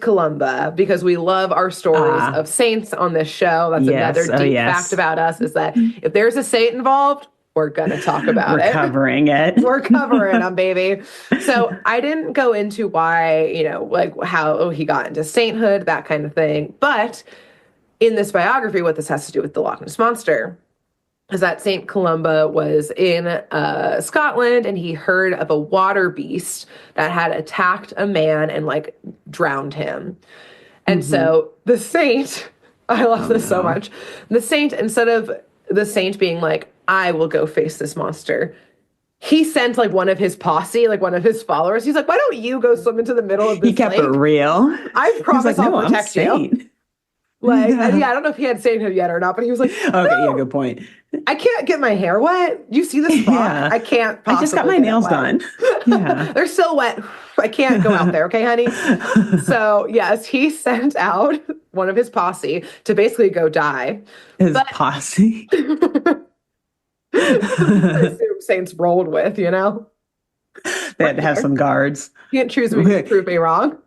Columba, because we love our stories of saints on this show. That's another deep fact about us, is that if there's a saint involved, we're going to talk about it. We're covering it. We're covering them, baby. So I didn't go into why, like how he got into sainthood, that kind of thing. But in this biography, what this has to do with the Loch Ness Monster is that St. Columba was in Scotland, and he heard of a water beast that had attacked a man and like drowned him. And so the saint, I love this so much. The saint, instead of the saint being like, I will go face this monster, he sent like one of his posse, like one of his followers. He's like, why don't you go swim into the middle of this lake? He kept it real. I promise I'll protect you. Like, I don't know if he had sainthood yet or not, but he was like, good point. I can't get my hair wet. You see this spot? I can't possibly. I just got my nails done. They're still wet. I can't go out there, okay, honey? So, yes, he sent out one of his posse to basically go die. Posse? I assume saints rolled with, They had to have some guards. You can't choose me to prove me wrong.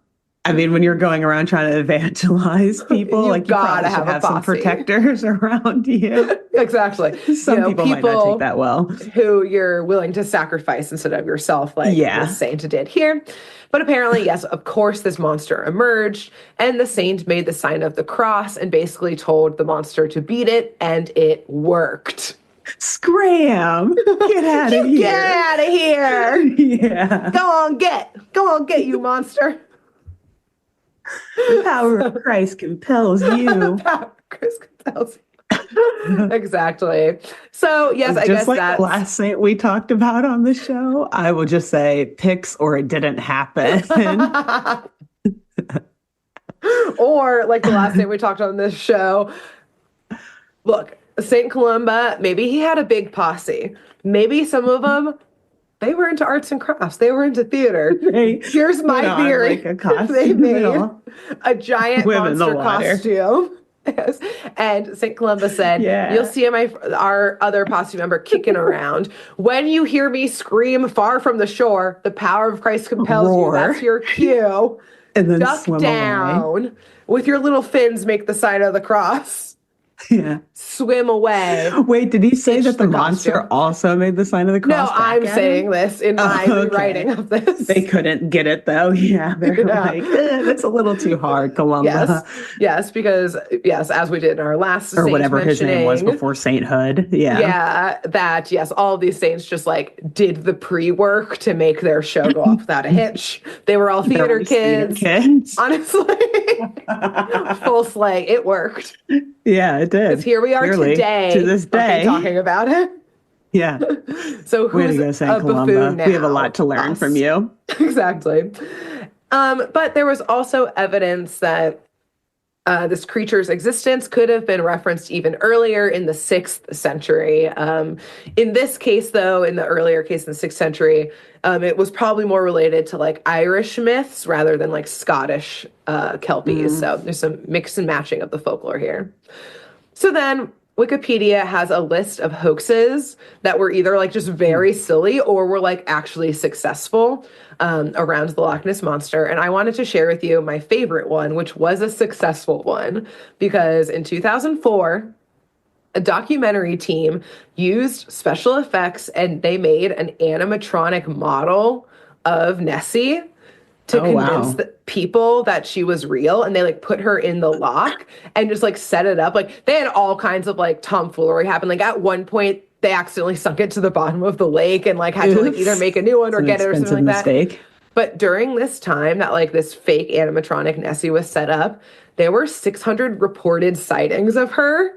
I mean, when you're going around trying to evangelize people, you like you gotta probably should have some posse. protectors around you. Exactly. Some people might not take that well. Who you're willing to sacrifice instead of yourself, like this saint did here. But apparently, yes, of course, this monster emerged, and the saint made the sign of the cross and basically told the monster to beat it, and it worked. Scram! Get out of here! Get out of here! Yeah. Go on, get you monster. The power of Christ compels you. The power of Christ compels you. Exactly. So yes, I guess like that's the last saint we talked about on the show. I will just say pics or it didn't happen. Or like the last saint we talked on this show. Look, Saint Columba, maybe he had a big posse. Maybe some of them, they were into arts and crafts. They were into theater. Here's my theory. They made a giant monster costume. Yes. And St. Columba said, you'll see our other posse member kicking around. When you hear me scream far from the shore, the power of Christ compels you. That's your cue. And then duck down away. With your little fins, make the sign of the cross. Yeah. Swim away. Wait, did he say that the monster also made the sign of the cross? No, I'm saying this in my rewriting of this. They couldn't get it though. Yeah, they're like, that's a little too hard, Columba. Yes, because as we did in our last or whatever his name was before sainthood. Yeah, that all of these saints just like did the pre-work to make their show go off without a hitch. They were all theater kids. Honestly, full slay. It worked. Yeah, it did. Because here we are today, to this day, talking about it. Yeah. So who's a buffoon now? We have a lot to learn from you. Exactly. But there was also evidence that this creature's existence could have been referenced even earlier in the 6th century. In this case, though, in the earlier case in the 6th century, it was probably more related to like Irish myths rather than like Scottish Kelpies. So there's some mix and matching of the folklore here. So then Wikipedia has a list of hoaxes that were either like just very silly or were like actually successful around the Loch Ness Monster. And I wanted to share with you my favorite one, which was a successful one, because in 2004, a documentary team used special effects and they made an animatronic model of Nessie to convince the people that she was real, and they like put her in the lock and just like set it up. Like they had all kinds of like tomfoolery happen. Like at one point they accidentally sunk it to the bottom of the lake and like had to like either make a new one or get it or something like that. But during this time that like this fake animatronic Nessie was set up, there were 600 reported sightings of her.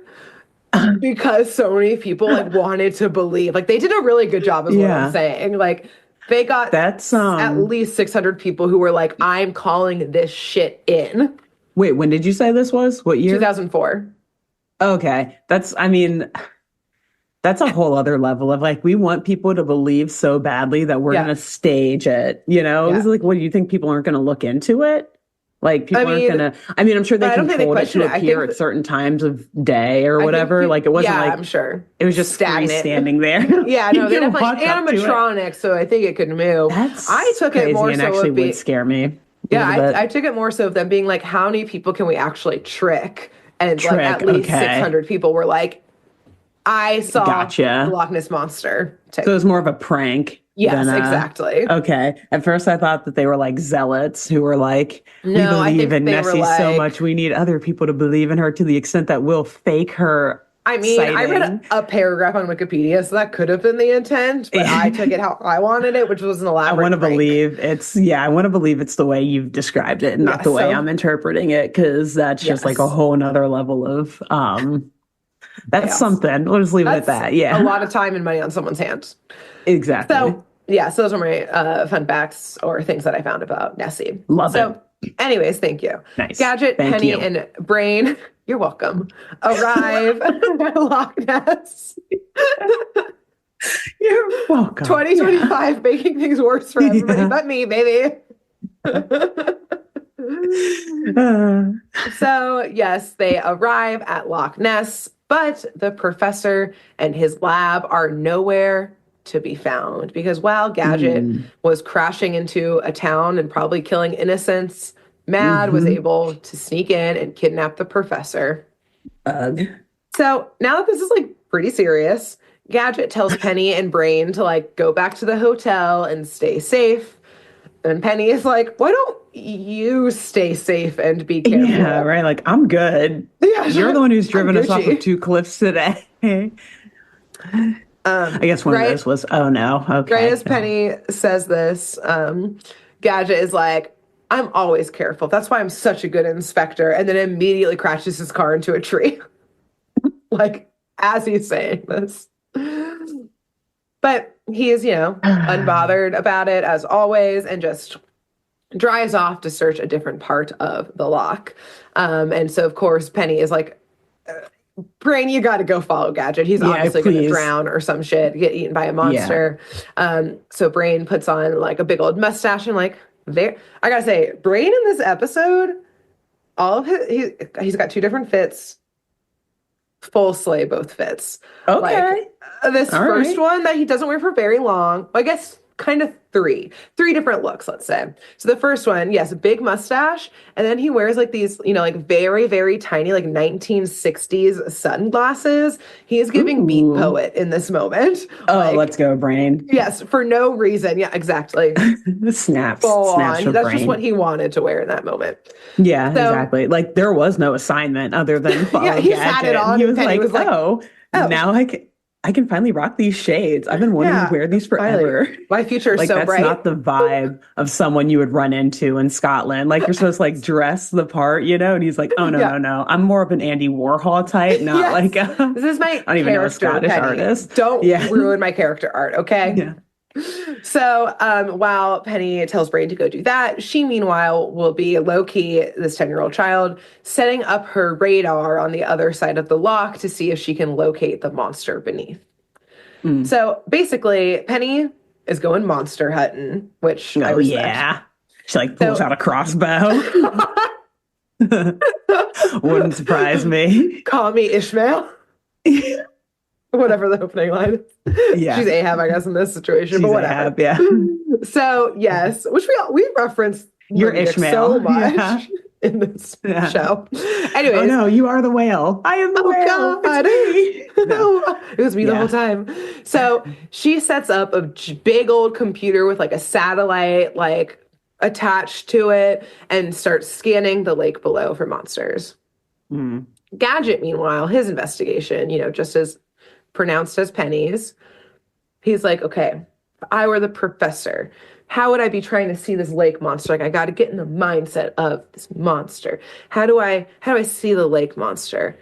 Because so many people like wanted to believe. Like they did a really good job is what I'm saying. Like they got at least 600 people who were like, I'm calling this shit in. Wait, when did you say this was? What year? 2004. Okay. That's a whole other level of like, we want people to believe so badly that we're going to stage it. You know, it's like, what do you think people aren't going to look into it? Like people aren't going to, I'm sure they controlled it to appear at certain times of day or whatever. Like it wasn't like, I'm sure. It was just standing there. Yeah, no, they definitely animatronics, so I think it could move. I took it more so actually would scare me. Yeah, I took it more so of them being like, how many people can we actually trick? And like at least 600 people were like, I saw the Loch Ness Monster. So it was more of a prank. Yes, exactly. Okay. At first I thought that they were like zealots who were like, we believe in Nessie so much. We need other people to believe in her to the extent that we'll fake her. I mean, I read a paragraph on Wikipedia, so that could have been the intent, but I took it how I wanted it, which was an elaborate I want to believe it's the way you've described it and not the way I'm interpreting it, because that's just like a whole nother level of, that's something. We'll just leave it at that. Yeah. A lot of time and money on someone's hands. Exactly. So, so those are my fun facts or things that I found about Nessie. Love it. Anyways, thank you. Nice. Gadget, Penny, and Brain, you're welcome, arrive at Loch Ness. You're welcome. 2025, making things worse for everybody but me, baby. So, yes, they arrive at Loch Ness, but the professor and his lab are nowhere to be found, because while Gadget was crashing into a town and probably killing innocents, Mad was able to sneak in and kidnap the professor. So now that this is like pretty serious, Gadget tells Penny and Brain to like go back to the hotel and stay safe. And Penny is like, why don't you stay safe and be careful? Yeah, right. Like, I'm good. Yeah, you're the one who's driven us off of 2 cliffs today. I guess one of those was, oh no. Okay. Right as Penny says this, Gadget is like, I'm always careful. That's why I'm such a good inspector. And then immediately crashes his car into a tree. Like, as he's saying this. But he is, unbothered about it as always and just drives off to search a different part of the lock. And so, of course, Penny is like, Brain, you got to go follow Gadget. He's obviously going to drown or some shit, get eaten by a monster. Yeah. So Brain puts on like a big old mustache and like, I got to say, Brain in this episode, all of he's got 2 different fits. Full slay both fits. Okay. Like, this first one that he doesn't wear for very long, I guess kind of 3 different looks, let's say. So the first one, yes, a big mustache, and then he wears like these, like very, very tiny, like 1960s sunglasses. He is giving beat poet in this moment. Oh, like, let's go, Brain. Yes, for no reason. Yeah, exactly. Snaps That's Brain. just what he wanted to wear in that moment. Yeah, exactly. Like there was no assignment other than follow he Gadget. had it on. He was like, now I can finally rock these shades. I've been wanting to wear these forever. Finally. My future is like, so that's bright. That's not the vibe of someone you would run into in Scotland. Like you're supposed to like dress the part, And he's like, oh no. I'm more of an Andy Warhol type, not like this is my I don't even know a Scottish artist. Don't ruin my character art, okay? Yeah. So while Penny tells Brain to go do that, she meanwhile will be low-key, this 10-year-old child, setting up her radar on the other side of the lock to see if she can locate the monster beneath. So basically, Penny is going monster hunting, which I respect. Yeah. She like pulls out a crossbow. Wouldn't surprise me. Call me Ishmael. Whatever the opening line is. Yeah. She's Ahab, I guess, in this situation, but whatever. Ahab, yeah. So, yes, which we reference your Ishmael so much in this show. Anyways. Oh, no, you are the whale. I am the whale. God. It's me. No. It was me the whole time. So, she sets up a big old computer with like a satellite like attached to it and starts scanning the lake below for monsters. Gadget, meanwhile, his investigation, just as pronounced as Penny's. He's like, okay, if I were the professor, how would I be trying to see this lake monster? Like, I got to get in the mindset of this monster. How do I see the lake monster?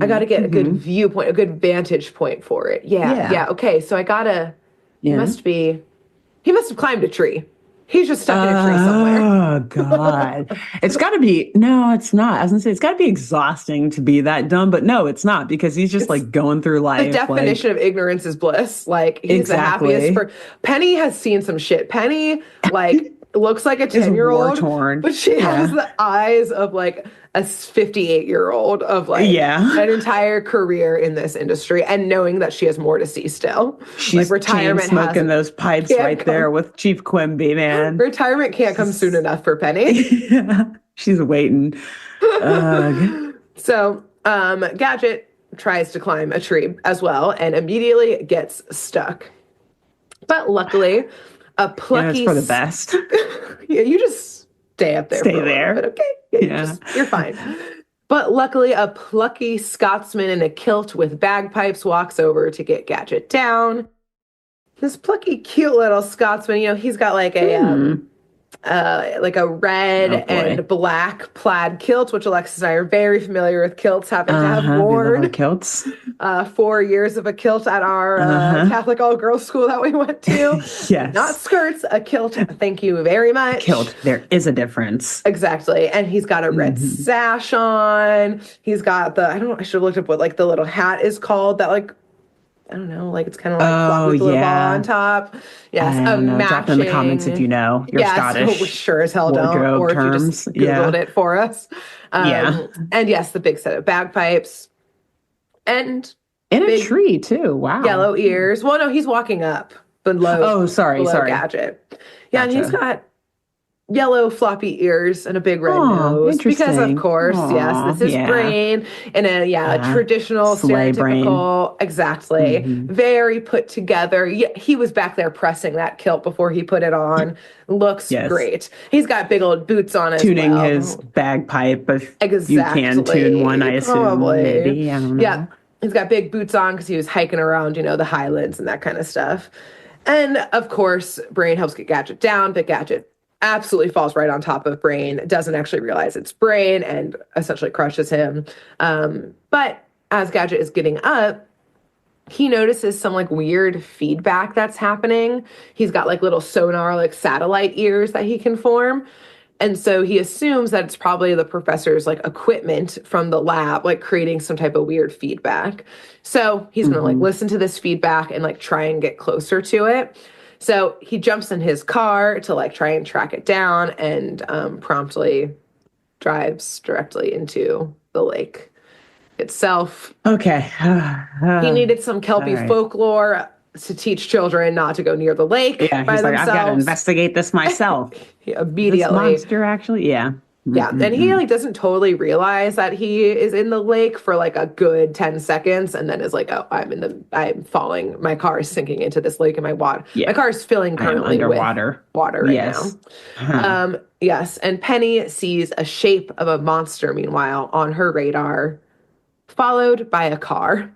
I got to get a good viewpoint, a good vantage point for it. Yeah. Okay, so I gotta. He must have climbed a tree. He's just stuck in a tree somewhere. Oh, God. It's got to be, no, it's not. I was going to say, it's got to be exhausting to be that dumb, but no, it's not because he's just like going through life. The definition of ignorance is bliss. Like, he's the happiest. Penny has seen some shit. Penny, like, looks like a 10-year-old, but she has the eyes of like a 58-year-old of like an entire career in this industry, and knowing that she has more to see still. She's like, retirement smoking those pipes right there with Chief Quimby, man. Retirement can't come soon enough for Penny. She's waiting. So Gadget tries to climb a tree as well and immediately gets stuck. But luckily, a plucky... it's for the best. You just stay up there. Stay there. Bit, okay? You're fine. But luckily, a plucky Scotsman in a kilt with bagpipes walks over to get Gadget down. This plucky, cute little Scotsman, he's got like a red and black plaid kilt, which Alexis and I are very familiar with kilts, happen to have worn kilts. 4 years of a kilt at our Catholic all-girls school that we went to. Yes. Not skirts, a kilt. Thank you very much. Kilt. There is a difference. Exactly. And he's got a red sash on. He's got I should have looked up what like the little hat is called that like, I don't know, like it's kind of like with a little ball on top. Yes, matching. Drop in the comments if you know your Scottish. We sure as hell don't. Or terms. If you just Googled it for us. And yes, the big set of bagpipes. And in a tree too. Wow. Yellow ears. Well, no, he's walking up below. Oh, sorry. Gadget. Yeah, and he's got yellow floppy ears and a big red Oh, nose because of interesting. course, yes, Oh, this is yeah. Brain in a traditional Slay brain. stereotypical, exactly, Hmm. very put together. Yeah, he was back there pressing that kilt before he put it on. Looks Yes. great. He's got big old boots on as Tuning his well. bagpipe, if you can tune one, Exactly, I assume, probably. maybe. I don't Yeah, know. he's got big boots on because he was hiking around, the highlands and that kind of stuff. And of course, Brain helps get Gadget down, but Gadget absolutely falls right on top of Brain, doesn't actually realize it's Brain, and essentially crushes him. But as Gadget is getting up, he notices some like weird feedback that's happening. He's got like little sonar, like satellite ears that he can form. And so he assumes that it's probably the professor's like equipment from the lab, like creating some type of weird feedback. So he's gonna like Hmm. listen to this feedback and like try and get closer to it. So he jumps in his car to like try and track it down and promptly drives directly into the lake itself. Okay. He needed some All Kelpie right. folklore to teach children not to go near the lake Yeah, by he's like, I've got to themselves. investigate this myself. He This immediately, monster, actually? Yeah. yeah, and he Mm-mm-mm. like doesn't totally realize that he is in the lake for like a good 10 seconds and then is like, oh, I'm falling. My car is sinking into this lake and my Yeah, car is filling I am currently with underwater. water right now. Yes. Huh. Yes, and Penny sees a shape of a monster meanwhile on her radar, followed by a car.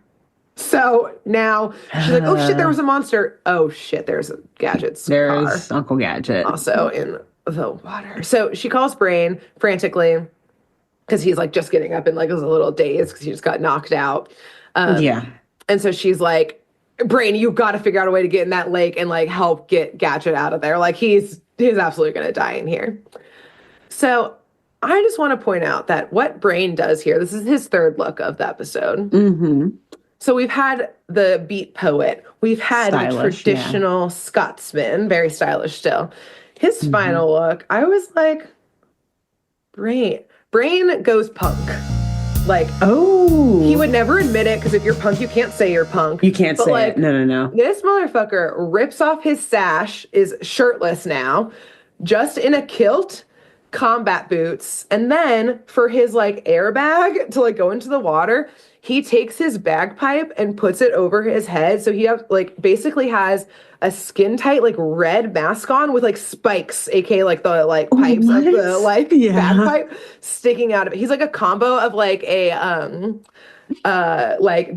So now she's like, oh shit, there was a monster. Oh shit, there's a Gadget's car There's Uncle Gadget. also in the water. So she calls Brain frantically because he's like just getting up and like is a little dazed because he just got knocked out. Yeah. And so she's like, Brain, you've got to figure out a way to get in that lake and like help get Gadget out of there. Like he's absolutely gonna die in here. So I just want to point out that what Brain does here, this is his third look of the episode. Mm-hmm. So we've had the beat poet, we've had the Stylish, yeah. traditional Scotsman, very stylish still. His Mm-hmm. final look, I was like, Brain goes punk. Like, Oh. he would never admit it because if you're punk, you can't say you're punk. You can't But say like, it. No, no, no. this motherfucker rips off his sash, is shirtless now, just in a kilt, combat boots, and then for his like airbag to like go into the water, he takes his bagpipe and puts it over his head. So he like basically has a skin tight like red mask on with like spikes, aka like the like pipes What? of the like Yeah. bagpipe sticking out of it. He's like a combo of like a like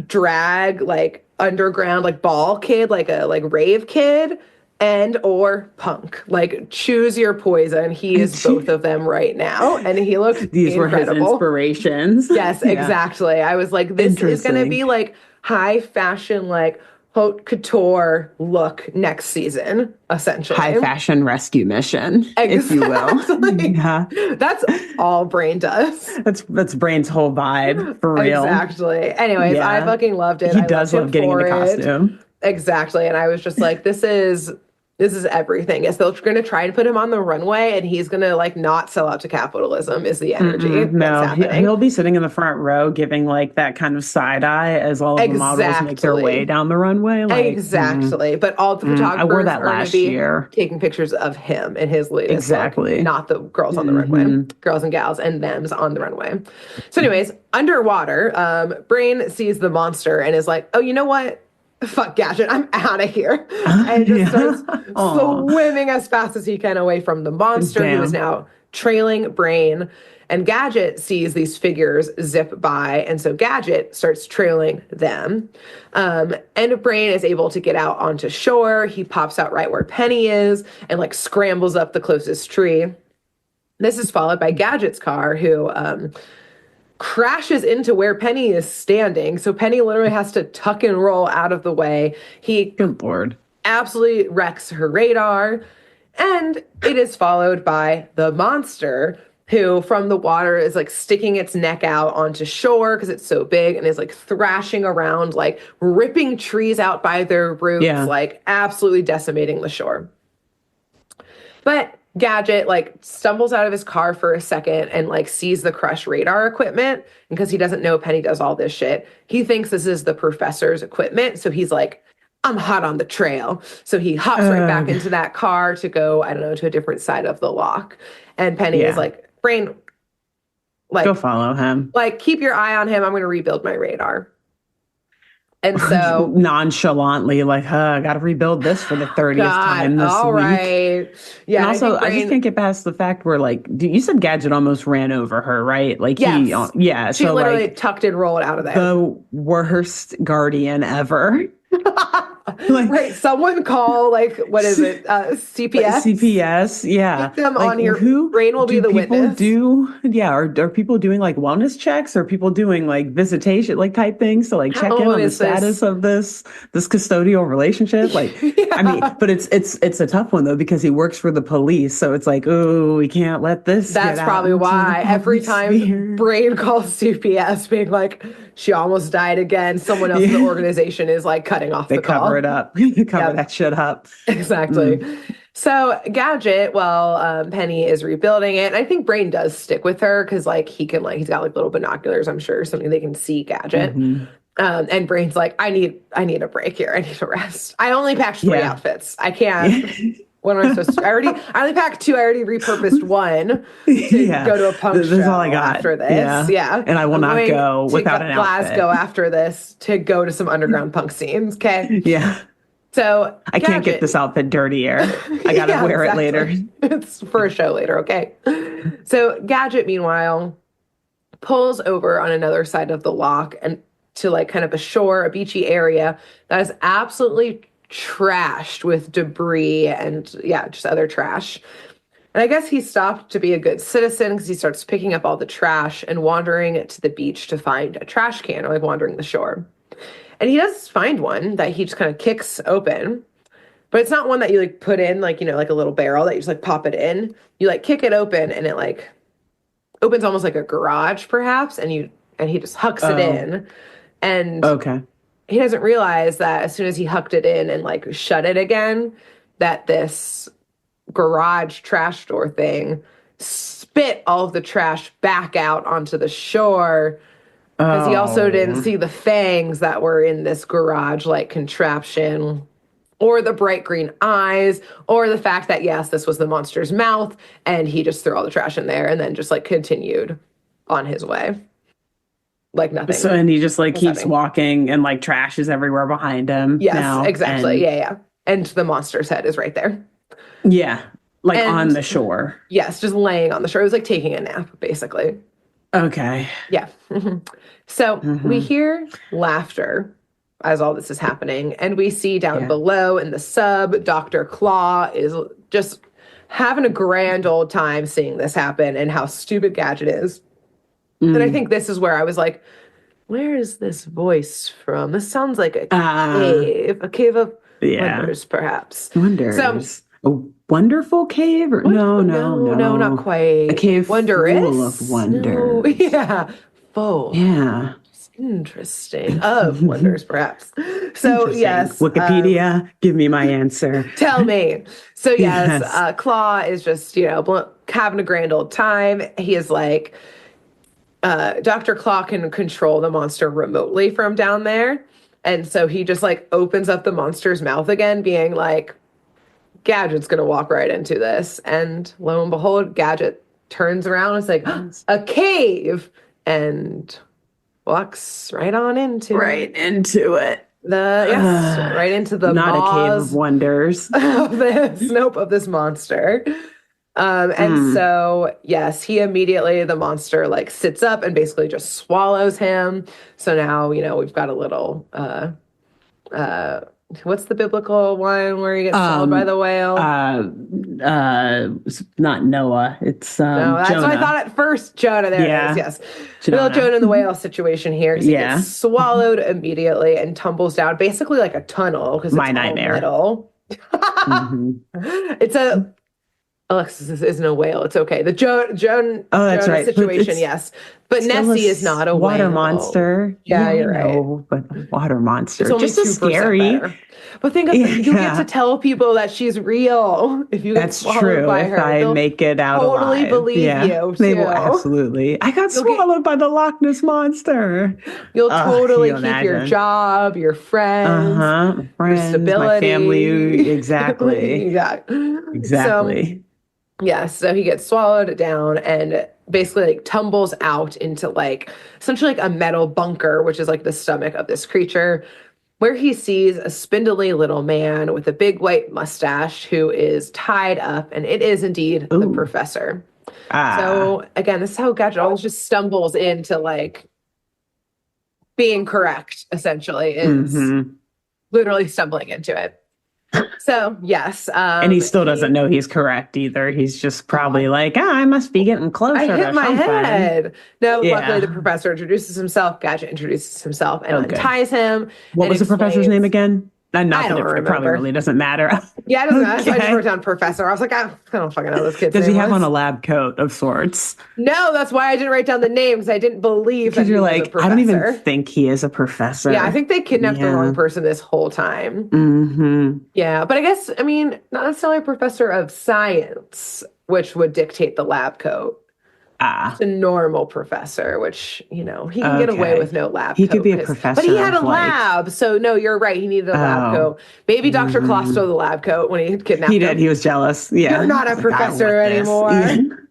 drag like underground like ball kid, like a like rave kid, and or punk. Like choose your poison. He is both of them right now, and he looks These were his incredible. inspirations. Yes, Yeah. exactly. I was like, this is gonna Interesting. be like high fashion, like haute couture look next season, essentially. High fashion rescue mission, if you will. Exactly. Yeah. That's all Brain does. That's Brain's whole vibe, for real. Exactly. Anyways, Yeah. I fucking loved it. He I does loved love him getting into for it. costume. Exactly. And I was just like, this is everything. Yes, they're going to try and put him on the runway, and he's going to like not sell out to capitalism. Is the energy Mm-mm, that's no, happening? he'll be sitting in the front row, giving like that kind of side eye as all of the models make their way Exactly. down the runway. Like, Exactly. But all the I wore photographers that are going to last be year. taking pictures of him in his latest Exactly. look, not the girls on the runway, Mhm. girls and gals and thems on the runway. So, anyways, underwater, Brain sees the monster and is like, "Oh, you know what? Fuck Gadget, I'm out of here," and just starts Aw. swimming as fast as he can away from the monster, who is Damn. now trailing Brain. And Gadget sees these figures zip by, and so Gadget starts trailing them. And Brain is able to get out onto shore. He pops out right where Penny is and like scrambles up the closest tree. This is followed by Gadget's car, who crashes into where Penny is standing. So Penny literally has to tuck and roll out of the way. He Good Lord. absolutely wrecks her radar. And it is followed by the monster, who from the water is like sticking its neck out onto shore because it's so big and is like thrashing around, like ripping trees out by their roots, Yeah. like absolutely decimating the shore. But Gadget like stumbles out of his car for a second and like sees the crushed radar equipment. And because he doesn't know Penny does all this shit, he thinks this is the professor's equipment. So he's like I'm hot on the trail. So he hops right back into that car to go, I don't know, to a different side of the lock. And Penny is like, Brain, like, go follow him. Like, keep your eye on him. I'm going to rebuild my radar. And so nonchalantly, like, I got to rebuild this for the 30th time this all week. Right. Yeah. And also, I just can't get past the fact where, like, you said Gadget almost ran over her, right? Like, yes. She so literally like, tucked and rolled out of there. The worst guardian ever. Like, right. Someone call, like, what is it? CPS? CPS. Yeah. Get them like, on here. Brain will be the witness. Are people doing like wellness checks? Or people doing like visitation, like type things to like check in on the status of this custodial relationship? Like, I mean, but it's a tough one though, because he works for the police. So it's like, oh, we can't let this. That's probably why every time Brain calls CPS being like, she almost died again, someone else in the organization is like cutting off the call. Cover it up. Cover that shit up. Exactly. So Gadget, Penny is rebuilding it. And I think Brain does stick with her because like he's got like little binoculars, I'm sure, something they can see Gadget. And Brain's like, I need a break here. I need a rest. I only packed 3 outfits. I can't. What am I supposed to do? I only packed 2. I already repurposed 1 to go to a punk show. This is all I got after this. Yeah. And I will not go without an outfit. Glasgow after this to go to some underground punk scenes. Okay. Yeah. So I can't get this outfit dirtier. I got to wear it later. It's for a show later. Okay. So Gadget, meanwhile, pulls over on another side of the lock and to like kind of a beachy area that is absolutely trashed with debris and just other trash. And I guess he stopped to be a good citizen because he starts picking up all the trash and wandering to the beach to find a trash can, or like wandering the shore. And he does find one that he just kind of kicks open, but it's not one that you like put in like, like a little barrel that you just like pop it in. You like kick it open and it like opens almost like a garage perhaps, and he just hucks it in. And he doesn't realize that as soon as he hucked it in and like shut it again, that this garage trash door thing spit all of the trash back out onto the shore, because he also didn't see the fangs that were in this garage like contraption, or the bright green eyes, or the fact that yes, this was the monster's mouth, and he just threw all the trash in there and then just like continued on his way. Like nothing. So, and he just like keeps walking and like trash is everywhere behind him. Yes, exactly. Yeah. And the monster's head is right there. Yeah. Like on the shore. Yes, just laying on the shore. It was like taking a nap, basically. Okay. Yeah. So we hear laughter as all this is happening. And we see down below in the sub, Dr. Claw is just having a grand old time seeing this happen and how stupid Gadget is. And I think this is where I was like, where is this voice from? This sounds like a cave of wonders, perhaps. Wonders. So, a wonderful cave? Or no, not quite. A cave wondrous? Full of wonders. No, yeah, full. Yeah. Interesting. Of wonders, perhaps. So, yes. Wikipedia, give me my answer. Tell me. So, yes. Claw is just, having a grand old time. He is like... Dr. Claw can control the monster remotely from down there. And so he just like opens up the monster's mouth again, being like, Gadget's going to walk right into this. And lo and behold, Gadget turns around and is like, a cave, and walks right on into it. Right into the not a cave of wonders of this monster. And so, yes, the monster like sits up and basically just swallows him. So now, we've got a little, what's the biblical one where he gets swallowed by the whale? It's not Noah. It's no, that's Jonah. what I thought at first. Jonah, there it is. Yes. Little Jonah and the whale situation here. He gets swallowed immediately and tumbles down, basically like a tunnel, because it's my nightmare. Metal. It's a... Alexis, this isn't a whale. It's okay. The Jonah right. situation, yes. But Nessie is not a water whale. monster. Yeah, you're I know, right. but a water monster. It's only Just as 2% scary. better. But think of you get to tell people that she's real. If you get That's swallowed true. by If her, I they'll make it out totally alive. believe Yeah, you they will too. absolutely. I got swallowed by the Loch Ness monster. You'll Can totally you keep your imagine? job, your friends, My your friends, my family. stability. Exactly. Yeah. So Exactly. yeah, so he gets swallowed down and basically like tumbles out into like essentially like a metal bunker, which is like the stomach of this creature, where he sees a spindly little man with a big white mustache who is tied up, and it is indeed the Ooh. professor. Ah. So again, this is how Gadget always just stumbles into like being correct, essentially, is literally stumbling into it. So yes, And he still doesn't know he's correct either. He's just probably like, I must be getting closer I hit to my something. head. No, luckily the Yeah. professor introduces himself. Gadget introduces himself and Oh, good. unties him. What And was the professor's name explains, again? Not I that don't it probably remember. really doesn't matter. Yeah, it doesn't matter. So I just Okay. wrote down professor. I was like, I don't fucking know what this kid's Does name he have on was. a lab coat of sorts? No, that's why I didn't write down the names. I didn't believe that Because he you're was a like, I don't even professor. think he is a Yeah, I professor. think they kidnapped the wrong Yeah. person this whole time. Mm-hmm. Yeah, but I guess, I mean, not necessarily a professor of science, which would dictate the lab coat. Just Ah, a normal professor, which, he can get away okay. with no lab He could coat be a but he professor had a of like, lab. So no, you're right. He needed a lab oh, coat. Maybe Dr. Claus mm-hmm. stole the lab coat when he He kidnapped did. him. He was jealous. You're Yeah. not a He's like, I professor want this. Yeah. anymore.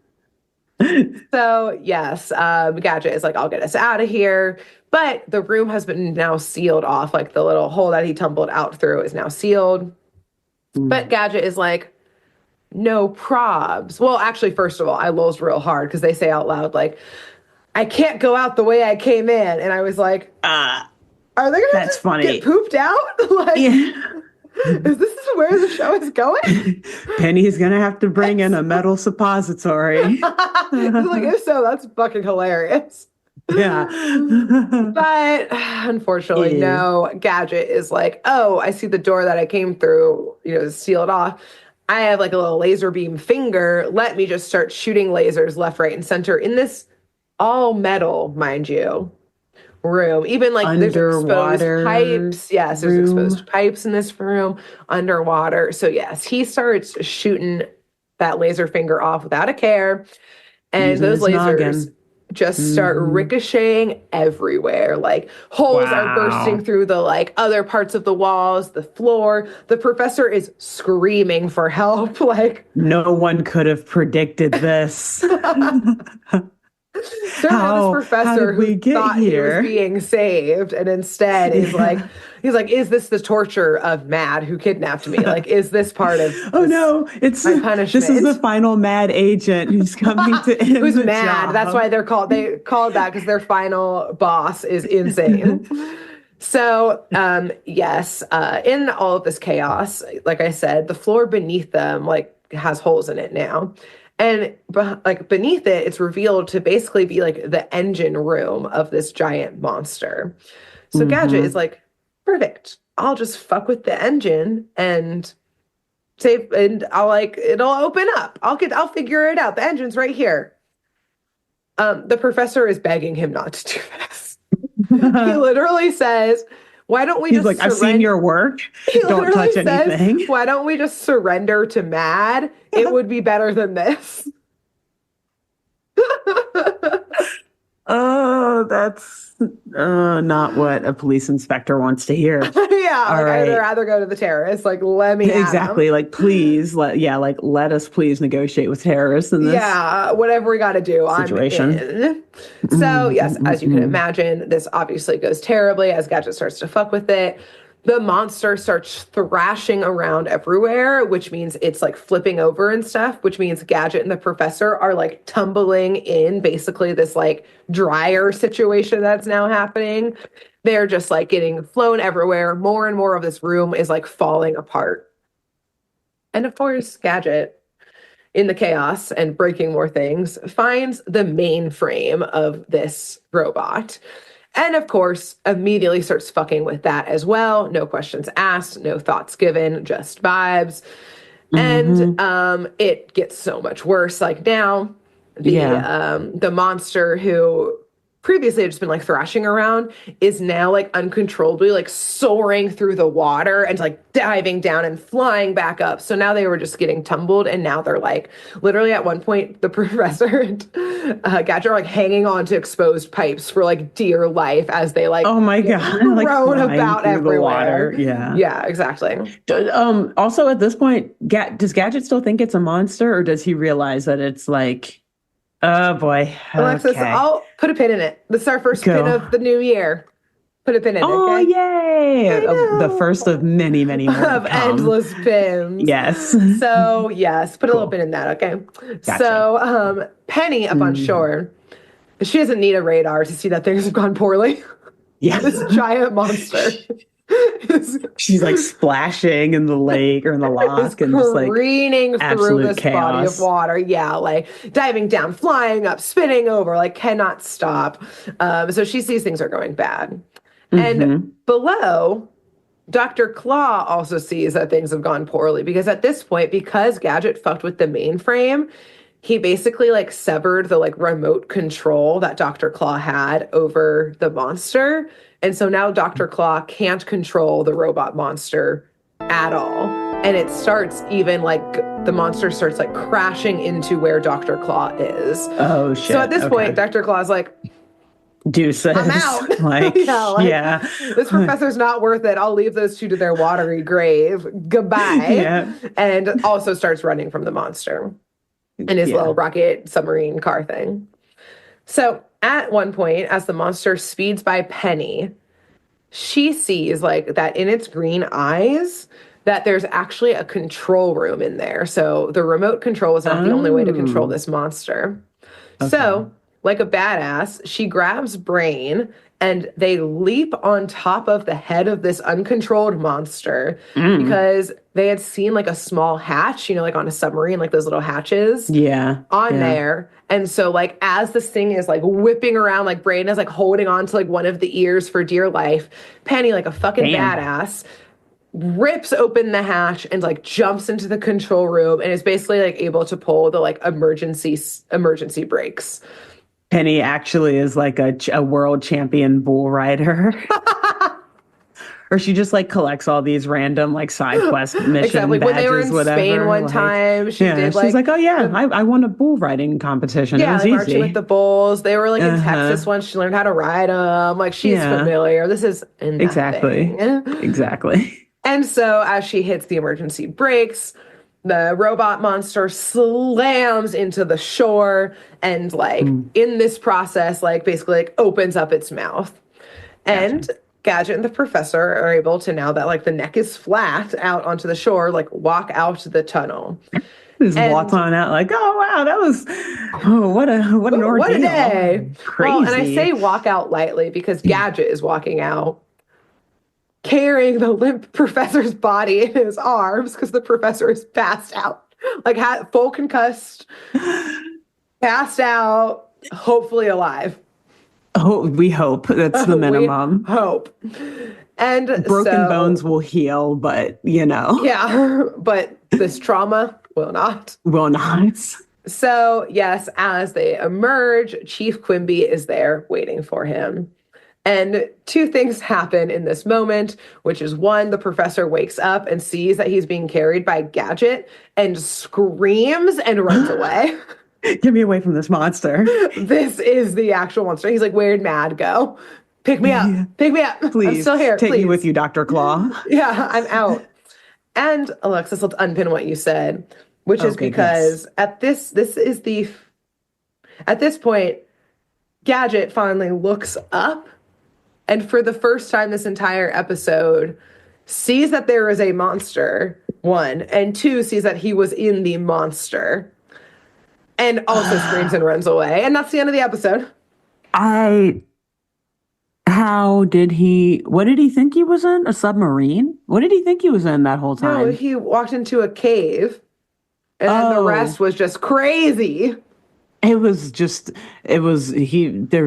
So yes, Gadget is like, I'll get us out of here. But the room has been now sealed off. Like the little hole that he tumbled out through is now sealed. But Gadget is like, no probs. Well, actually, first of all, I lolls real hard because they say out loud, like, I can't go out the way I came in. And I was like, Uh, are they going to that's just get funny. pooped out? Like, Yeah. is this where the show is going? Penny's gonna have to bring in a metal suppository. Like, if so, that's fucking hilarious. Yeah. But unfortunately, Yeah. no. Gadget is like, oh, I see the door that I came through, is sealed off. I have like a little laser beam finger. Let me just start shooting lasers left, right, and center in this all metal, mind you, room. Even like there's exposed Underwater pipes. Yes, there's room. exposed pipes in this room underwater. So yes, he starts shooting that laser finger off without a care. And Using those his lasers noggin. just start Hmm. ricocheting everywhere. Like holes are bursting Wow. through the like other parts of the walls, the floor. The professor is screaming for help. Like No one could have predicted this. somehow this How professor did who we get thought he was here? being saved and instead is like, Yeah. he's like, is this the torture of Mad who kidnapped me? Like, is this part of Oh this, no, my this is the punishment? final mad agent who's coming to end Who's the mad? That's why job. they called that because their final boss is insane. So, yes, in all of this chaos, like I said, the floor beneath them like has holes in it now. And like beneath it, it's revealed to basically be like the engine room of this giant monster. So Gadget is Hmm. like, perfect. I'll just fuck with the engine and save, and it'll open up. I'll figure it out. The engine's right here. The professor is begging him not to do this. He literally says, why don't we He's just like, I've seen surrender? your work. He Don't literally touch says, anything. why don't we just surrender to Mad? It would be better than this. Oh, that's not what a police inspector wants to hear. Yeah, All like I'd right. rather go to the terrorists. Like, let me at them. Exactly. Like, please let us please negotiate with terrorists in this Yeah, whatever we got to do, I'm situation. in. So, Mm, yes, mm, as mm, you can mm. imagine, this obviously goes terribly as Gadget starts to fuck with it. The monster starts thrashing around everywhere, which means it's like flipping over and stuff, which means Gadget and the professor are like tumbling in basically this like dryer situation that's now happening. They're just like getting flown everywhere. More and more of this room is like falling apart. And of course, Gadget, in the chaos and breaking more things, finds the mainframe of this robot. And of course, immediately starts fucking with that as well. No questions asked, no thoughts given, just vibes. And Hmm. it gets so much worse. Like now, Yeah. the monster who previously had just been like thrashing around is now like uncontrollably like soaring through the water and like diving down and flying back up. So now they were just getting tumbled, and now they're like literally at one point the professor and Gadget are like hanging on to exposed pipes for like dear life as they like oh my god, like thrown about everywhere. Yeah, exactly. Also at this point, does Gadget still think it's a monster, or does he realize that it's like, oh boy, Alexis, okay. I'll put a pin in it. This is our first pin of the new year. Put a pin in it. Oh, okay? Yay! The first of many, many more of endless pins. Yes. So yes, put a little pin in that. Okay. Gotcha. So Penny up on shore, she doesn't need a radar to see that things have gone poorly. Yeah. This giant monster. She's like splashing in the lake or in the loch and just like careening through this chaos. Body of water. Yeah, like diving down, flying up, spinning over, like cannot stop. So she sees things are going bad. And below, Dr. Claw also sees that things have gone poorly because at this point, because Gadget fucked with the mainframe, he basically like severed the like remote control that Dr. Claw had over the monster. And so now Dr. Claw can't control the robot monster at all. And it starts even like the monster starts like crashing into where Dr. Claw is. Oh, shit. So at this point, Dr. Claw's like, deuces. I'm out. Like, yeah. This professor's not worth it. I'll leave those two to their watery grave. Goodbye. Yeah. And also starts running from the monster in his little rocket submarine car thing. So at one point, as the monster speeds by Penny, she sees like that in its green eyes that there's actually a control room in there. So the remote control is not the only way to control this monster. Okay. So like a badass, she grabs Brain and they leap on top of the head of this uncontrolled monster because they had seen like a small hatch, you know, like on a submarine, like those little hatches on there. And so like as this thing is like whipping around, like Brain is like holding on to like one of the ears for dear life, Penny, like a fucking badass, rips open the hatch and like jumps into the control room and is basically like able to pull the like emergency brakes. Penny actually is like a world champion bull rider. Or she just like collects all these random like side quest missions. Exactly. When they were in Spain one time, she did like... She's like, oh yeah, I won a bull riding competition. Yeah, it was like easy. marching with the bulls. They were like in Texas once. She learned how to ride them. Like she's familiar. This is Exactly. And so as she hits the emergency brakes, the robot monster slams into the shore and like in this process, like basically like opens up its mouth. And Gadget and the professor are able to, now that like the neck is flat out onto the shore, like walk out the tunnel. Just walk on out like, oh wow, that was what an ordeal. What a day. Crazy. Well, and I say walk out lightly because Gadget is walking out carrying the limp professor's body in his arms because the professor is passed out, like full concussed, passed out, hopefully alive. Oh, we hope. That's the minimum. We hope. And broken bones will heal, but you know. Yeah, but this trauma will not. Will not. So yes, as they emerge, Chief Quimby is there waiting for him. And two things happen in this moment, which is one, the professor wakes up and sees that he's being carried by Gadget and screams and runs away. Get me away from this monster. This is the actual monster. He's like, where'd Mad go? Pick me up. Pick me up. Please. I'm still here. Take me with you, Dr. Claw. Yeah, I'm out. And Alexis, let's unpin what you said, which is because at this point, Gadget finally looks up and for the first time this entire episode, sees that there is a monster, one, and two, sees that he was in the monster. And also screams and runs away. And that's the end of the episode. What did he think he was in? A submarine? What did he think he was in that whole time? No, he walked into a cave. And then the rest was just crazy. There's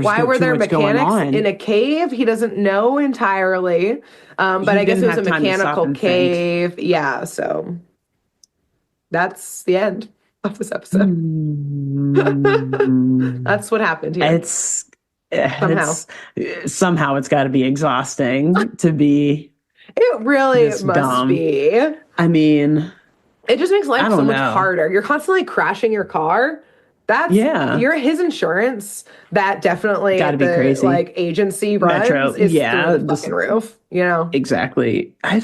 Why were there mechanics in a cave? He doesn't know entirely. But I guess it was a mechanical cave. Yeah, so that's the end of this episode. That's what happened here. Somehow it's got to be exhausting to be. It really must dumb. be. I mean, it just makes life so much harder. You're constantly crashing your car. You're his insurance. That definitely gotta be crazy. Like agency runs Metro, is through the fucking roof. You know exactly. I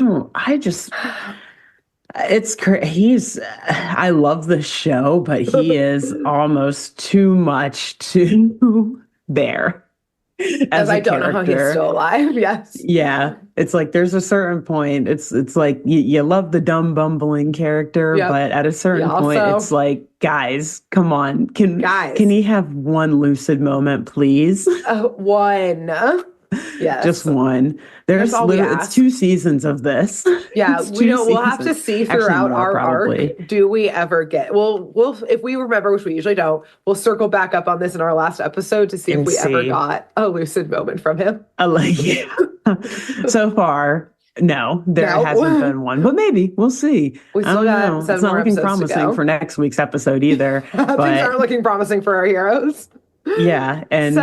love the show, but he is almost too much to bear. As I don't know how he's still alive. Yes. Yeah. It's like there's a certain point. It's like you love the dumb bumbling character, but at a certain point, it's like, guys, come on. Can he have one lucid moment, please? One. Yes. Just one. There's it's 2 seasons of this. Yeah, we'll have to see throughout our arc. Do we ever get we'll if we remember, which we usually don't, we'll circle back up on this in our last episode to see if we ever got a lucid moment from him. So far, no, there hasn't been one, but maybe we'll see. We still got 7 it's not more looking promising for next week's episode either. Things aren't looking promising for our heroes. Yeah, and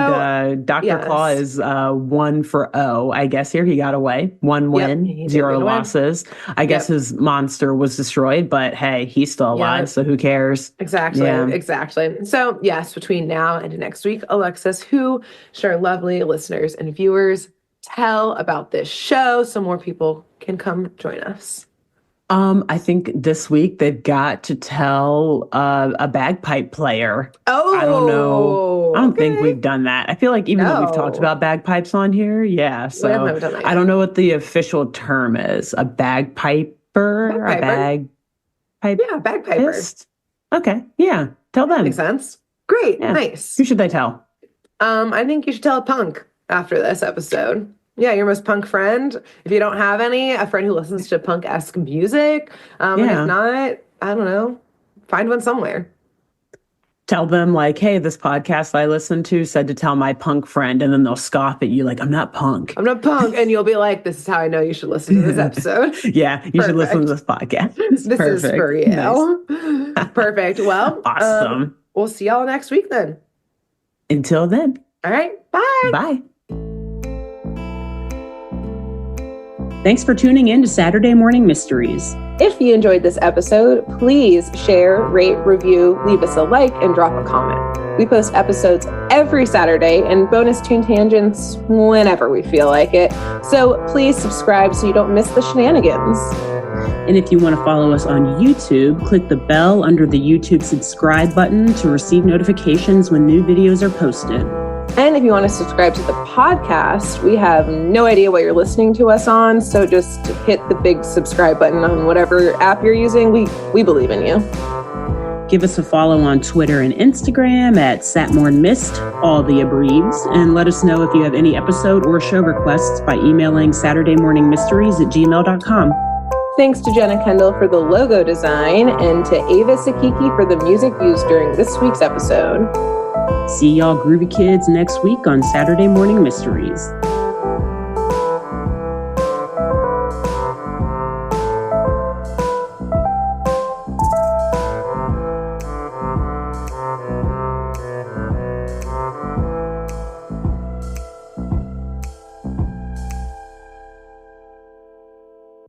Dr. Claw is 1 for 0. I guess here he got away. 1 win, 0 losses. I guess his monster was destroyed, but hey, he's still alive, so who cares? Exactly. So yes, between now and next week, Alexis, who should our lovely listeners and viewers tell about this show so more people can come join us? I think this week they've got to tell a bagpipe player. Oh, I don't know. I don't think we've done that. I feel like even though we've talked about bagpipes on here, so I don't know what the official term is. A bagpiper? A bagpipe? Yeah, bagpiper. Okay, yeah. Tell them. Makes sense. Great, nice. Who should they tell? I think you should tell a punk after this episode. Yeah, your most punk friend. If you don't have any, a friend who listens to punk-esque music. And if not, I don't know, find one somewhere. Tell them like, hey, this podcast I listened to said to tell my punk friend, and then they'll scoff at you like, I'm not punk. And you'll be like, this is how I know you should listen to this episode. You should listen to this podcast. This is for you. Nice. Perfect. Well, awesome. We'll see y'all next week then. Until then. All right. Bye. Bye. Thanks for tuning in to Saturday Morning Mysteries. If you enjoyed this episode, please share, rate, review, leave us a like, and drop a comment. We post episodes every Saturday and bonus tune tangents whenever we feel like it. So please subscribe so you don't miss the shenanigans. And if you want to follow us on YouTube, click the bell under the YouTube subscribe button to receive notifications when new videos are posted. And if you want to subscribe to the podcast, we have no idea what you're listening to us on, so just hit the big subscribe button on whatever app you're using. We believe in you. Give us a follow on Twitter and Instagram at SatmornMist, all the abreves, and let us know if you have any episode or show requests by emailing SaturdayMorningMysteries@gmail.com. Thanks to Jenna Kendall for the logo design and to Ava Sakiki for the music used during this week's episode. See y'all groovy kids next week on Saturday Morning Mysteries.